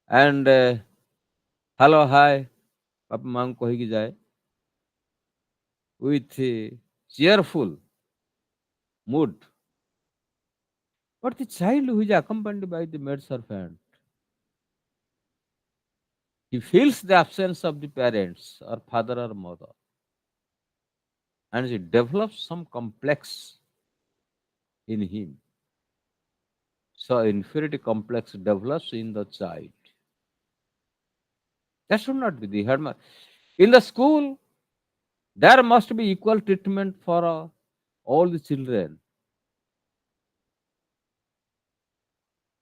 and hello, hi, Papa Mang कहकी जाए with a cheerful mood. But the child who is accompanied by the maid servant, he feels the absence of the parents or father or mother, and he develops some complex in him. So inferiority complex develops in the child. That should not be the headmaster. In the school, there must be equal treatment for all the children.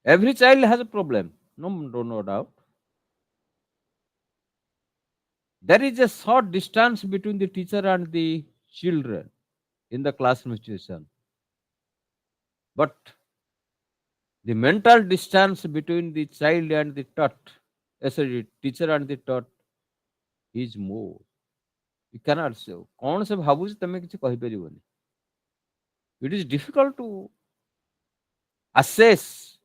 Every child has a problem, no doubt. There is a short distance between the teacher and the children in the classroom situation. But the mental distance between the child and the sorry, teacher and the taught is more. You cannot say. कौन से भावुच तमें किसी कही परिबनी. It is difficult to assess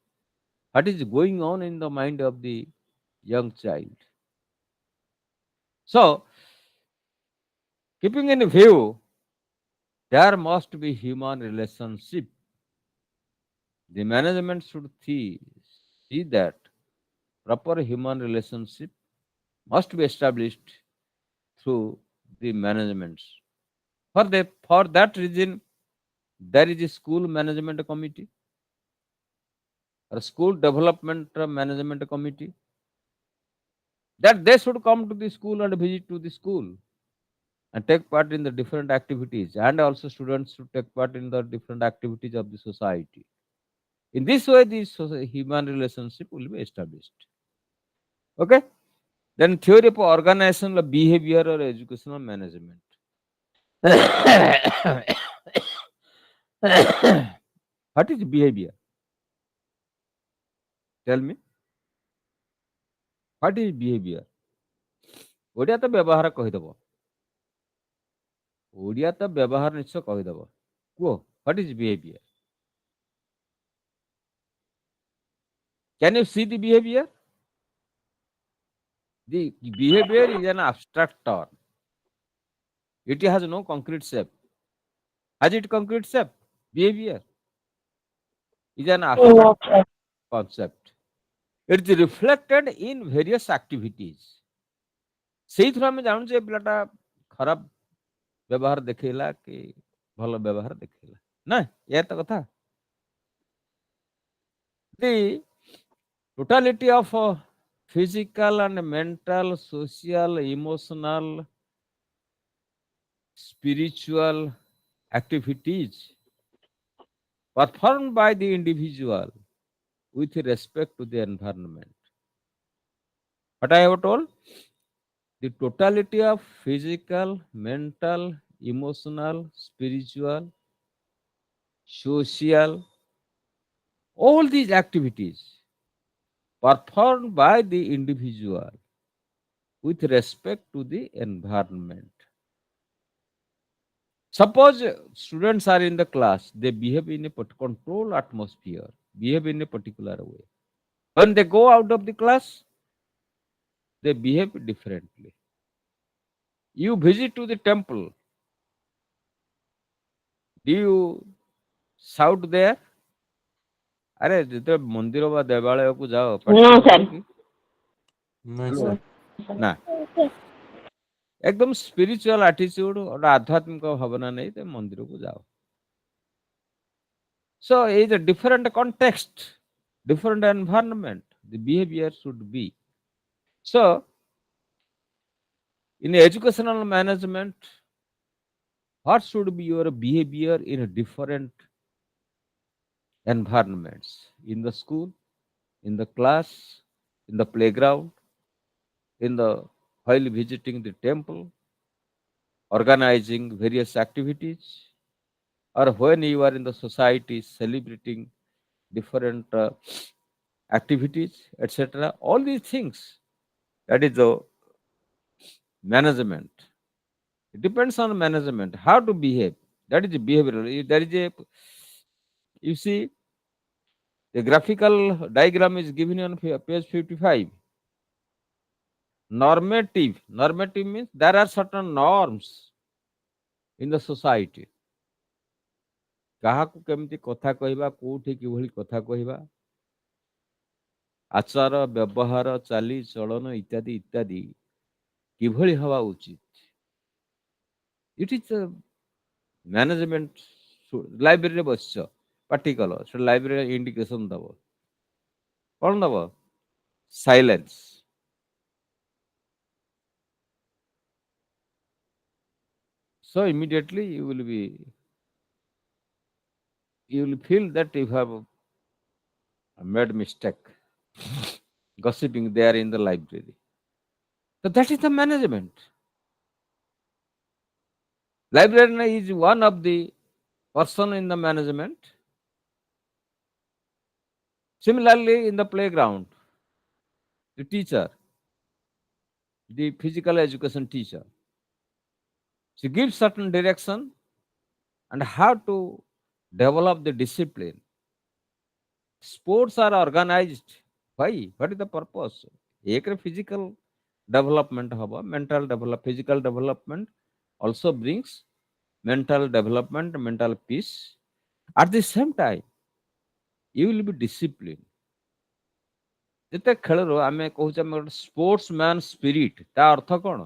what is going on in the mind of the young child. So, keeping in view, there must be human relationship. The management should see that proper human relationship must be established through the management. For that reason, there is a school management committee or school development management committee, that they should come to the school and visit to the school and take part in the different activities, and also students should take part in the different activities of the society. In this way, the human relationship will be established. Okay. Then theory of organizational behavior or educational management. What is behavior? Tell me. What is behavior? Odia तो व्यवहार कहीदेव. ओडिया तो व्यवहार निश्चय कहीदेव. कुह, what is behavior? Can you see the behavior? The behavior is an abstract term. It has no concrete shape. Has it concrete shape? Behavior is an abstract concept. It is reflected in various activities. ସେଇଥିରୁ ଆମେ ଜାଣୁଛୁ ଏ ପିଲାଟା ଖରାପ ବ୍ୟବହାର ଦେଖେଇଲା କି ଭଲ ବ୍ୟବହାର ଦେଖେଇଲା ନା, ଏହା ତ କଥା। The totality of physical and mental, social, emotional, spiritual activities performed by the individual with respect to the environment. What I have told, the totality of physical, mental, emotional, spiritual, social, all these activities performed by the individual with respect to the environment. Suppose students are in the class, they behave in a controlled atmosphere, behave in a particular way. When they go out of the class, they behave differently. You visit to the temple, do you shout there? ଆରେ ଯେତେବେଳେ ମନ୍ଦିର ବା ଦେବାଳୟକୁ ଯାଅ ପାଟି No, କର sir. କି? ନାଇଁ sir. ନା, একদম ସ୍ପିରିଚୁଆଲ ଆଟିଚ୍ୟୁଡ, ଗୋଟେ ଆଧ୍ୟାତ୍ମିକ ଭାବନା ନେଇ ତମେ ମନ୍ଦିରକୁ ଯାଅ। So is a different context, different environment, the behavior should be. So in educational management, what should be your behavior in different environments? In the school, in the class, in the playground, in the while visiting the temple, organizing various activities, or when you are in the society celebrating different activities, etc. All these things, that is the management. It depends on management, how to behave. That is behavioral. There is a, you see, the graphical diagram is given on page 55. Normative means there are certain norms in the society. କାହାକୁ କେମିତି କଥା କହିବା, କୋଉଠି କିଭଳି କଥା କହିବା, ଆଚାର ବ୍ୟବହାର, ଚାଲି ଚଳନ ଇତ୍ୟାଦି ଇତ୍ୟାଦି କିଭଳି ହେବା ଉଚିତ। ଇଟ୍ ଇଜ ମ୍ୟାନେଜମେଣ୍ଟ। ଲାଇବ୍ରେରୀରେ ବସିଛ, ପାଟି କଲ, ସେଟା ଲାଇବ୍ରେରୀ ଇଣ୍ଡିକେସନ ଦବ, କଣ ଦବ? Silence. So immediately you will feel that you have made mistake gossiping there in the library. So that is the management. Librarian is one of the person in the management. Similarly, in the playground, the teacher, the physical education teacher, she gives certain direction and how to develop the discipline. Sports are organized. Why? What is the purpose? एक physical development haba, mental develop, physical development also brings mental development, mental peace. At the same time, you will be disciplined. ଯେତେ ଖେଳରୁ ଆମେ କହୁଛେ ଆମେ ଗୋଟେ sports man spirit, ତା ଅର୍ଥ କଣ?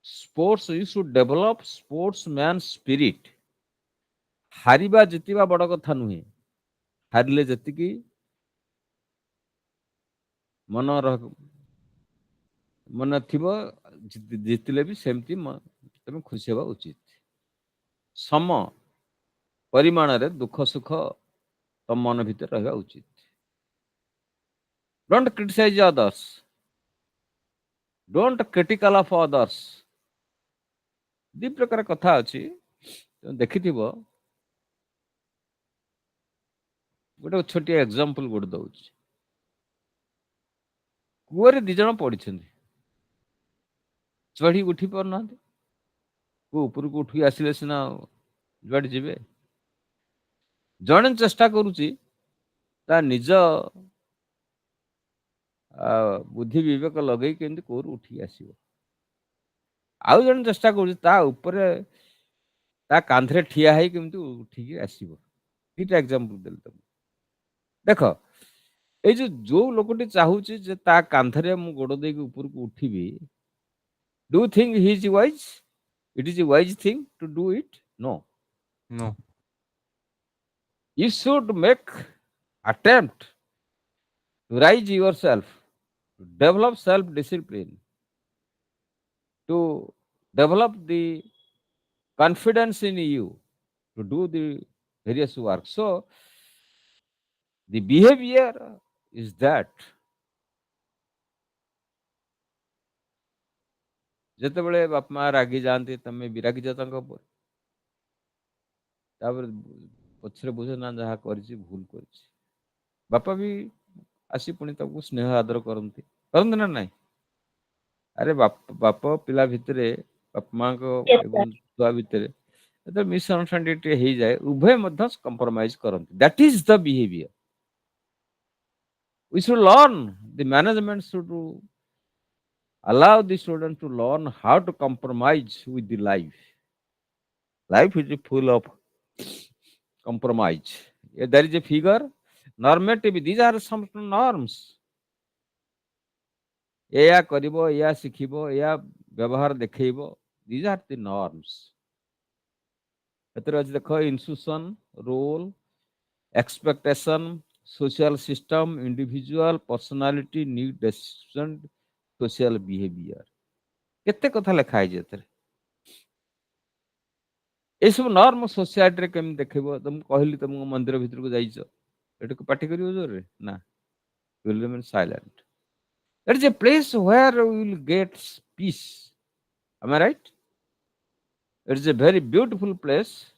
Sports, you should develop sportsman spirit. ହାରିବା ଜିତିବା ବଡ କଥା ନୁହେଁ, ହାରିଲେ ଯେତିକି ମନ ଥିବ, ଜିତିଲେ ବି ସେମିତି ତମେ ଖୁସି ହେବା ଉଚିତ। ସମ ପରିମାଣରେ ଦୁଃଖ ସୁଖ ତମ ମନ ଭିତରେ ରହିବା ଉଚିତ। Don't criticise others, don't critical of others. ଦି ପ୍ରକାର କଥା ଅଛି, ଦେଖିଥିବ। ଗୋଟେ ଛୋଟିଆ ଏକ୍ସାମ୍ପଲ ଗୋଟେ ଦଉଛି। କୂଅରେ ଦି ଜଣ ପଡିଛନ୍ତି, ଚଢି ଉଠି ପାରୁନାହାନ୍ତି। ଉପରକୁ ଉଠି ଆସିଲେ ସିନା ଯୁଆଡେ ଯିବେ। ଜଣେ ଚେଷ୍ଟା କରୁଛି ତା ନିଜ ବୁଦ୍ଧି ବିବେକ ଲଗେଇ କେମିତି କୂଅରୁ ଉଠିକି ଆସିବ। ଆଉ ଜଣେ ଚେଷ୍ଟା କରୁଛି ତା ଉପରେ, ତା କାନ୍ଧରେ ଠିଆ ହେଇ କେମିତି ଉଠିକି ଆସିବ। ଦିଟା ଏକ୍ସାମ୍ପଲ ଦେଲି ତମକୁ। ଦେଖ, ଏଇ ଯୋଉ ଲୋକଟି ଚାହୁଛି ଯେ ତା କାନ୍ଧରେ ମୁଁ ଗୋଡ ଦେଇକି ଉପରକୁ ଉଠିବି, do you think he is wise? It is a wise thing to do it? No. No. You should make attempt to rise yourself, to develop self-discipline, to develop the confidence in you to do the various work. So the behavior is that ଯେତେବେଳେ ବାପା ମା ରାଗି ଯାଆନ୍ତି ତମେ ବିରାଗି ଯାଅ ତାଙ୍କ ଉପରେ, ତାପରେ ପଛରେ ବୁଝ ନା ଯାହା କରିଛି ଭୁଲ କରିଛି। ବାପା ବି ଆସି ପୁଣି ତାକୁ ସ୍ନେହ ଆଦର କରନ୍ତି, କରନ୍ତି ନା ନାଇଁ? ଆରେ ବାପ ପିଲା ଭିତରେ, ବାପା ମାଙ୍କ Yes, ଏବଂ sir. ଛୁଆ ଭିତରେ ଯେତେବେଳେ ମିସ୍ଅଣ୍ଡରଷ୍ଟାଣ୍ଡିଂ ଟିକେ ହେଇଯାଏ, ଉଭୟ ମଧ୍ୟ କମ୍ପ୍ରମାଇଜ କରନ୍ତି। That is the behaviour. We should learn, the management should allow the student to learn how to compromise with the life. Life is full of compromise. There is a figure, normative. These are some norms. ଏୟା କରିବ, ଏୟା ଶିଖିବ, ଏୟା ବ୍ୟବହାର ଦେଖେଇବ। These are the norms. ଏଥିରେ ଅଛି ଦେଖ, institution, role, expectation, social system, individual, personality, need, decision, social behavior. କେତେ କଥା ଲେଖା ହେଇଛି ଏଥିରେ। ଏସବୁ ନର୍ମ ସୋସାଇଟିରେ କେମିତି ଦେଖେଇବ? ମୁଁ କହିଲି ତମକୁ ମନ୍ଦିର ଭିତରକୁ ଯାଇଛ, ଏଠିକୁ ପାଟି କରିବ ଜୋରରେ ନା, you will remain silent. That is a place where we will get peace. Am I right? It is a very beautiful place,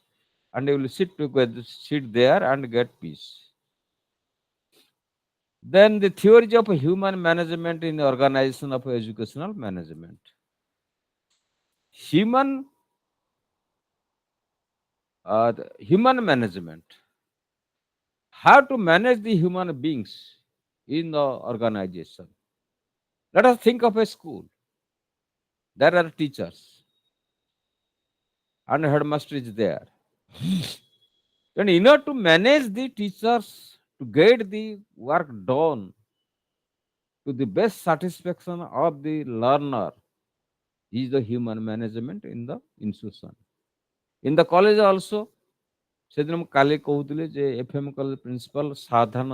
and you will sit together, sit there and get peace. Then the theory of human management in the organization of educational management. Human management. How to manage the human beings in the organization. Let us think of a school. There are teachers, and headmaster is there. And in order to manage the teachers, to get the work done to the best satisfaction of the learner, is the human management in the institution. In the college also, ସେଦିନ ମୁଁ କାଲି କହୁଥିଲି ଯେ FM college principal ସାଧାରଣ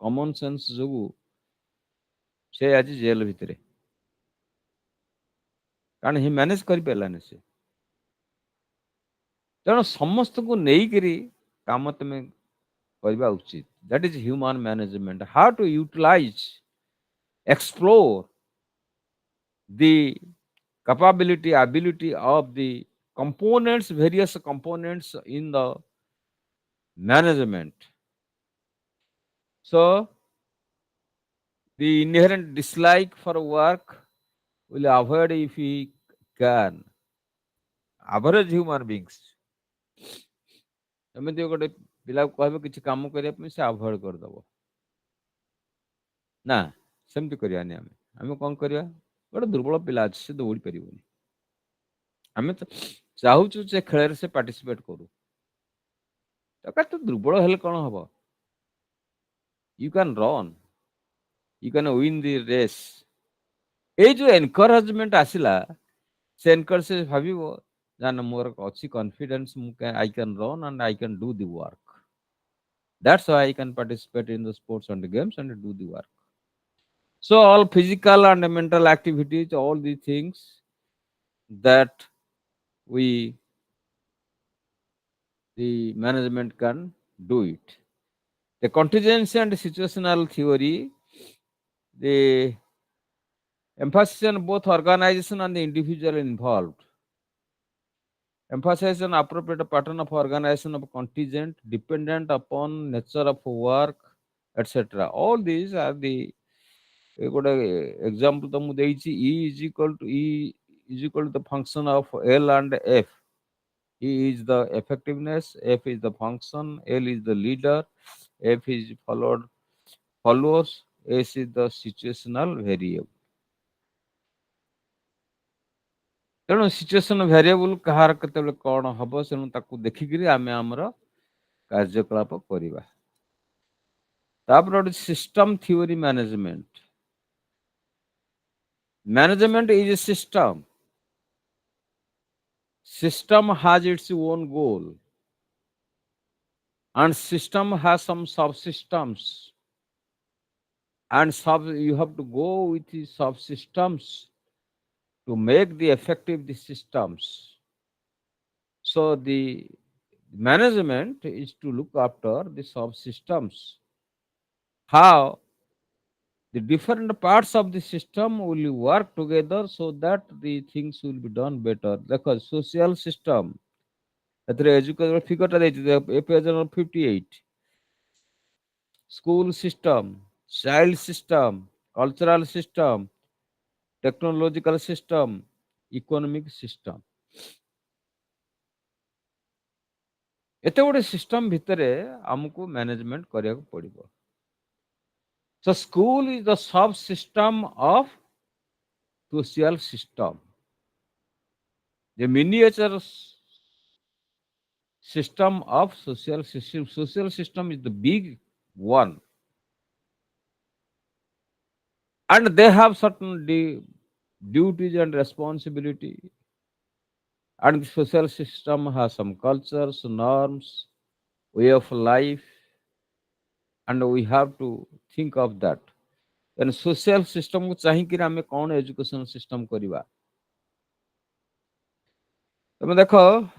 common sense ଯୋଗୁ ସେ ଆଜି jail ଭିତରେ, କାରଣ ହି ମ୍ୟାନେଜ କରିପାରିଲାନି ସେ। ତେଣୁ ସମସ୍ତଙ୍କୁ ନେଇକିରି କାମ ତମେ କରିବା ଉଚିତ। That is human management. How to utilise, explore the capability, ability of the components, various components in the management. So the inherent dislike for work will avoid if we can. Average human beings, ଏମିତି ଗୋଟେ ପିଲାକୁ କହିବ କିଛି କାମ କରିବା ପାଇଁ, ସେ avoid କରିଦବ ନା, ସେମିତି କରିବାନି। ଆମେ କଣ କରିବା? ଗୋଟେ ଦୁର୍ବଳ ପିଲା ଅଛି, ସେ ଦୌଡ଼ି ପାରିବନି, ଆମେ ତ ଚାହୁଁଛୁ ଯେ ଖେଳରେ ସେ ପାର୍ଟିସିପେଟ କରୁ। ତୁ ଦୁର୍ବଳ ହେଲେ କଣ ହବ? You can run, you can win the race. ଏଇ ଯୋଉ ଏନକରେଜମେଣ୍ଟ ଆସିଲା, ସେ ଏନକରେଜ ଭାବିବ ଜାନ ମୋର ଅଛି confidence, I can run and I can do the work. That's why I can participate in the sports and the games and do the work. So all physical and mental activities, all these things that the management can do it. The contingency and situational theory, the emphasis on both organization and the individual involved. Emphasize on appropriate pattern of organization of contingent dependent upon nature of work, etc. All these are the ଗୋଟେ example ତ ମୁଁ ଦେଇଛି। E is equal to the function of L and F. E is the effectiveness, F is the function, L is the leader, F is followers, S is the situational variable. ତେଣୁ situation variable କାହାର କେତେବେଳେ କଣ ହବ, ତେଣୁ ତାକୁ ଦେଖିକିରି ଆମେ ଆମର କାର୍ଯ୍ୟକଳାପ କରିବା। ତାପରେ ଗୋଟେ system theory management. Management is a system. System has its own goal, and system has some subsystems. And you have to go with the subsystems to make the effective the systems. So the management is to look after the subsystems. How the different parts of the system will work together so that the things will be done better. Because social system, educational figure page number 58. School system, child system, cultural system, technological system, economic system. ଏତେ ଗୋଟେ system ଭିତରେ ଆମକୁ management କରିବାକୁ ପଡିବ. So school is the subsystem of social system. The miniature system of social system. Social system is the big one. And they have certain duties and responsibility. And the social system has some cultures, norms, way of life, and we have to think of that. And social system को चाहिए आमे कौन education system करिवा. तमे देखो,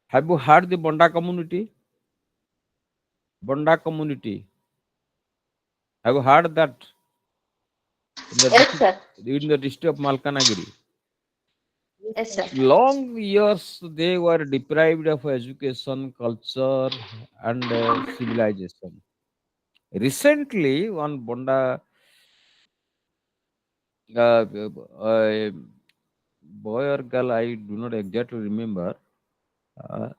have you heard the Bonda community? Bonda community. Have you heard that in the Yes, sir. district of Malkanagiri? Yes, sir. Long years they were deprived of education, culture, and civilization. Recently, one Bonda uh, boy or girl, I do not exactly remember, uh,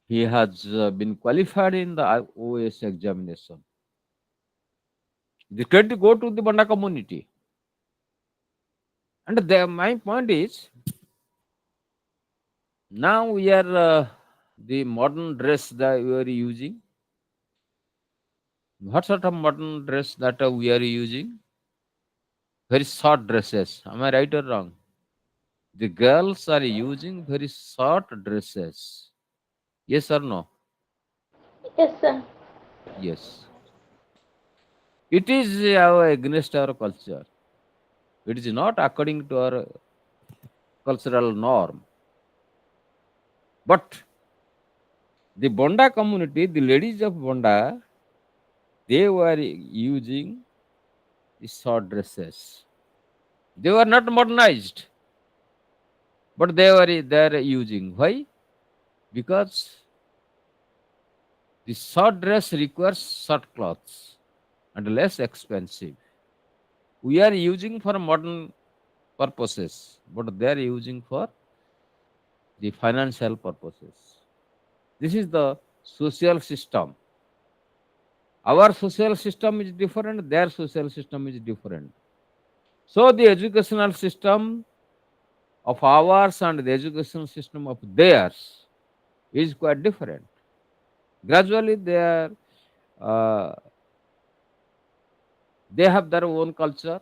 he has been qualified in the OS examination. They tried to go to the Bonda community. And my point is, now we are the modern dress that we are using. What sort of modern dress that we are using? Very short dresses. Am I right or wrong? The girls are using very short dresses. Yes or no? Yes, sir. Yes. It is against our culture. It is not according to our cultural norm. But the Bonda community, the ladies of Bonda, they were using the short dresses. They were not modernized, but they are using. Why? Because the short dress requires short clothes and less expensive. We are using for modern purposes, but they are using for the financial purposes. This is the social system. Our social system is different, their social system is different. So the educational system of ours and the educational system of theirs is quite different. Gradually, uh, they have their own culture.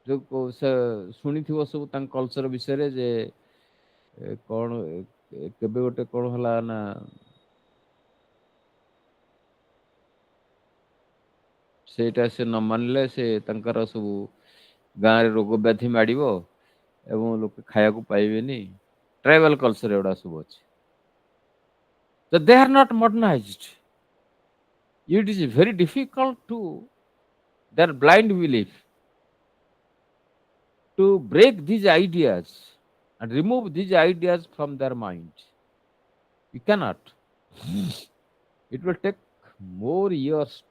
ଶୁଣିଥିବ ସବୁ ତାଙ୍କ culture ବିଷୟରେ ଯେ କଣ କେବେ ଗୋଟେ କଣ ହେଲା ନା ସେଇଟା ସେ ନ ମାନିଲେ ସେ ତାଙ୍କର ସବୁ ଗାଁରେ ରୋଗ ବ୍ୟାଧି ମାଡ଼ିବ ଏବଂ ଲୋକେ ଖାଇବାକୁ ପାଇବେନି. ଟ୍ରାଇବାଲ କଲଚର ଏଗୁଡ଼ା ସବୁ ଅଛି. So they are not modernized. It is very difficult to their blind belief to break these ideas and remove these ideas from their mind. You cannot. It will take more years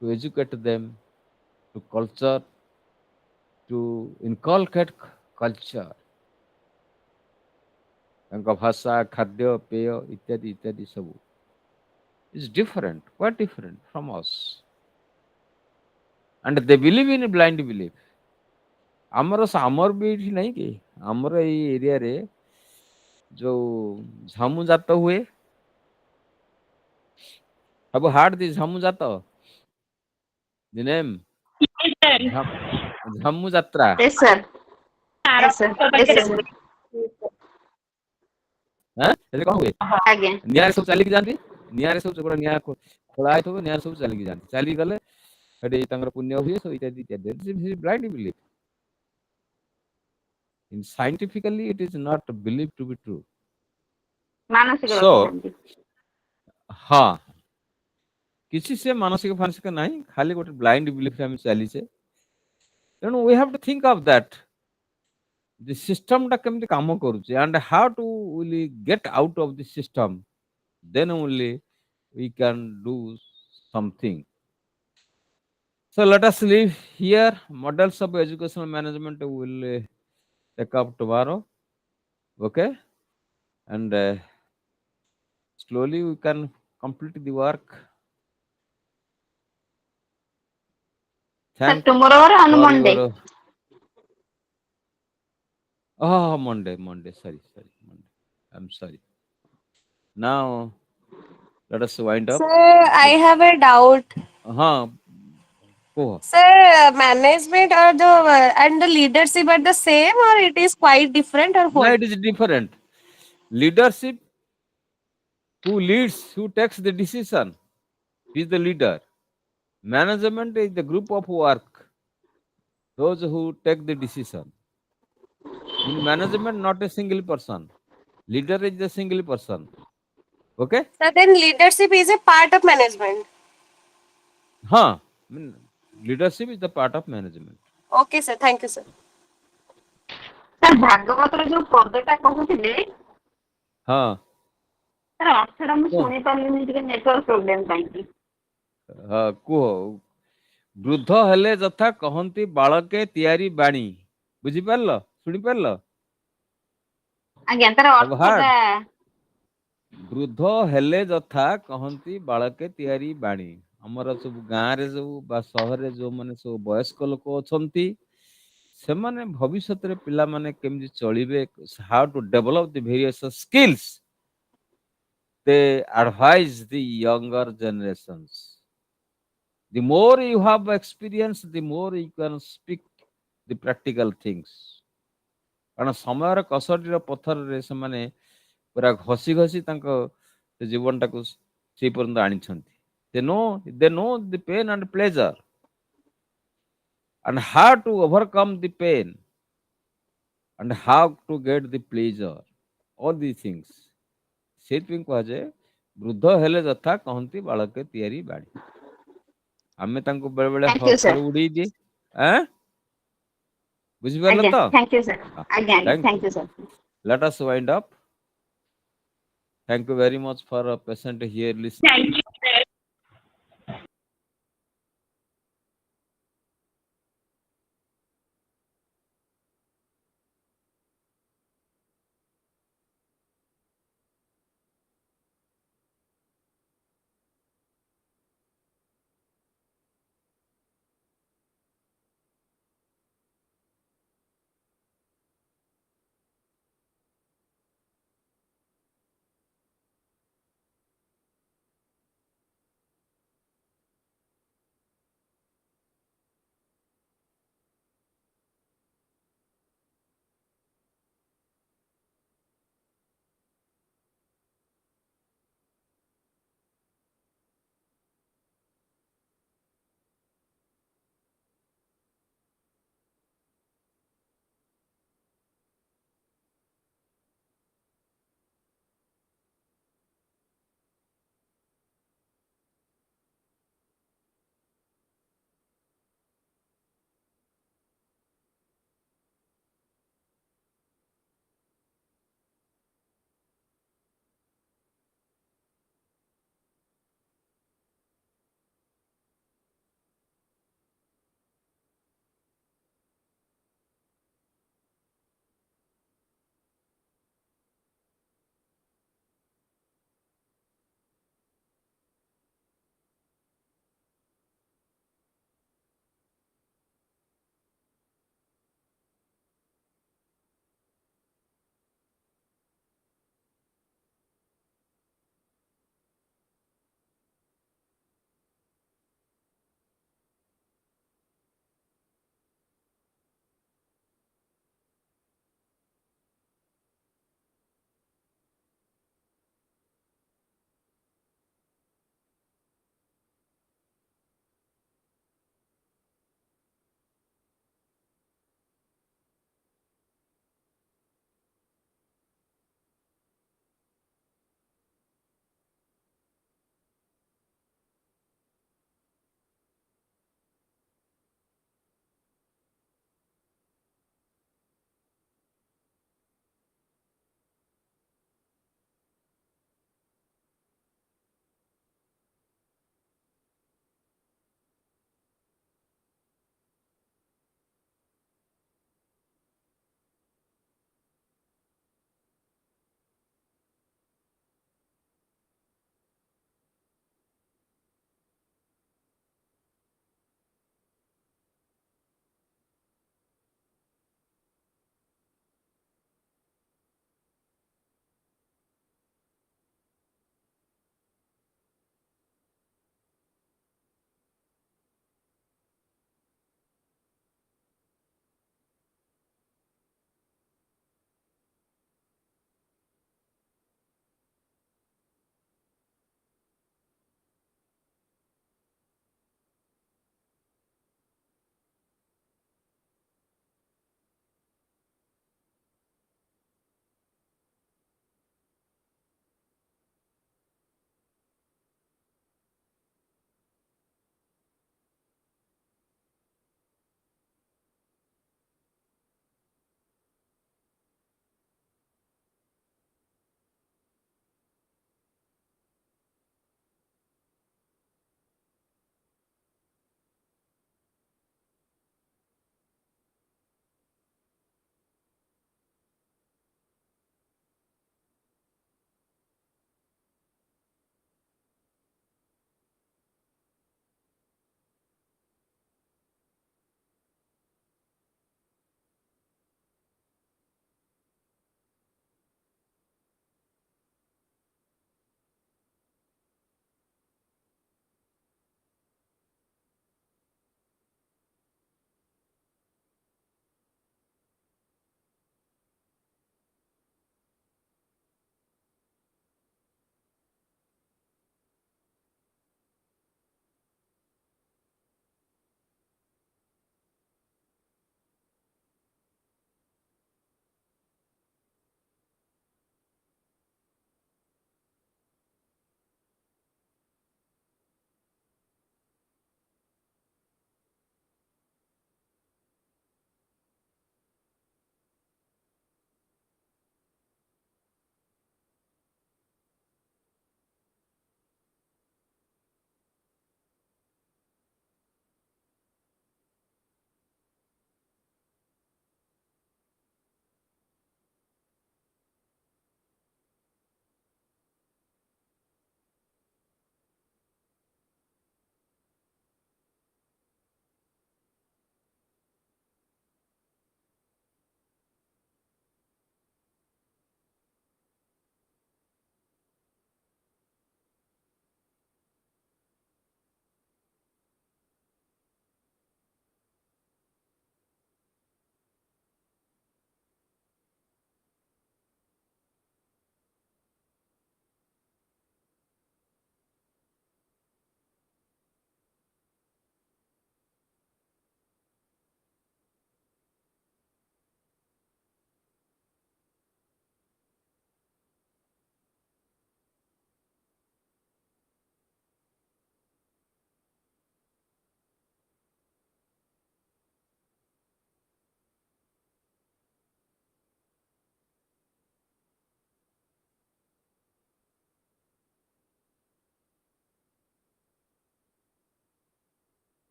to educate them to culture, to inculcate culture. ତାଙ୍କ ଭାଷା ଖାଦ୍ୟ ପେୟ ଇତ୍ୟାଦି ଇତ୍ୟାଦି ସବୁ is different, quite different from us. And they believe in blind belief. ଆମର ବି ଏଠି ନାହିଁ କି ଆମର ଏଇ ଏରିଆରେ जो ଝାମୁ ଜାତ ହୁଏ have you heard this ଝାମୁ ଜାତ the name Yes, sir. ଝାମୁ ଯାତ୍ରା Yes, sir. Yes, sir. Yes, sir. ଏଥିରେ କଣ ହୁଏ ଆଜ୍ଞା। ନିଆଁରେ ସବୁ ଚାଲିକି ଯାଆନ୍ତି ନିଆଁରେ ସବୁ ଗୋଟେ ନିଆଁ ଖୋଳା ହେଇଥିବ ନିଆଁରେ ସବୁ ଚାଲିକି ଯାଆନ୍ତି ଚାଲିକି ଗଲେ ସେଠି ତାଙ୍କର ପୁଣ୍ୟ ହୁଏ ସବୁ ଇତ୍ୟାଦି ଇତ୍ୟାଦି blind ବିଲିଫ in scientifically it is not believed to be true ମାନସିକ so ରଖିଥାନ୍ତି। ହଁ କିଛି ସେ ମାନସିକ ଫାନସିକ ନାହିଁ ଖାଲି ଗୋଟେ ବ୍ଲାଇଣ୍ଡ ବିଲିଫ ଆମେ ଚାଲିଛେ ତେଣୁ we have to think of that the system ଟା କେମିତି କାମ କରୁଛି and how to really get out of the system then only we can do something so let us leave here models of educational management will take up tomorrow okay and slowly we can complete the work Sir, thank tomorrow or on for Monday? your oh Monday sorry Monday I'm sorry now let us wind up Sir, I have a doubt. huh oh Sir, management or the and the leadership are the same or it is quite different or no what? it is different leadership who leads who takes the decision is the leader management is the group of work those who take the decision in management not a single person leader is a single person okay So then leadership is a part of management. huh I mean, leadership is the part of management Okay, sir. Thank you, sir. Sir ଭାଗବତର ଯୋଉ ପଦଟା କହୁଥିଲେ ହଁ ତାର ଅର୍ଥଟା ମୁଁ କୁହ ଶୁଣି ପାରିଲିନି ଟିକେ ନେଟୱାର୍କ ପ୍ରୋବ୍ଲେମ ପାଇଁକି। ହଁ କୁହ ବୃଦ୍ଧ ହେଲେ ଯଥା କହନ୍ତି ବାଳକେ ତିଆରି ବାଣୀ ବୁଝିପାରିଲ ଶୁଣିପାରିଲ ଆଜ୍ଞା ତାର have ଅର୍ଥଟା heard ବୃଦ୍ଧ ହେଲେ ଯଥା କହନ୍ତି ବାଳକେ ତିଆରି ବାଣୀ ଆମର ସବୁ ଗାଁରେ ସବୁ ବା ସହରରେ ଯୋଉମାନେ ସବୁ ବୟସ୍କ ଲୋକ ଅଛନ୍ତି ସେମାନେ ଭବିଷ୍ୟତରେ ପିଲାମାନେ କେମିତି ଚଳିବେ how to develop the various skills they advise the younger generations the more you have experience the more you can speak the practical things କାରଣ ସମୟର କସଟିର ପଥରରେ ସେମାନେ ପୁରା ଘଷି ଘଷି ତାଙ୍କ ଜୀବନଟାକୁ ସେଇ ପର୍ଯ୍ୟନ୍ତ ଆଣିଛନ୍ତି they know the pain and pleasure and how to overcome the pain and how to get the pleasure all these things ସେଇଥିପାଇଁ କୁହାଯାଏ ବୃଦ୍ଧ ହେଲେ ଯଥା କହନ୍ତି ବାଳକେ ତିଆରି ବାଣୀ ଆମେ ତାଙ୍କୁ ବେଳେ ବେଳେ ଥ୍ୟାଙ୍କ ୟୁ ସାର୍। ହସରେ ଉଡେଇ ଦିଏ ଆଁ ବୁଝିପାରିଲ ଆଜ୍ଞା ତ ଥ୍ୟାଙ୍କ ୟୁ ସାର୍। ଆଜ୍ଞା ଆଜ୍ଞା thank thank you you sir. let us wind up thank you very much for patient here listening Thank you.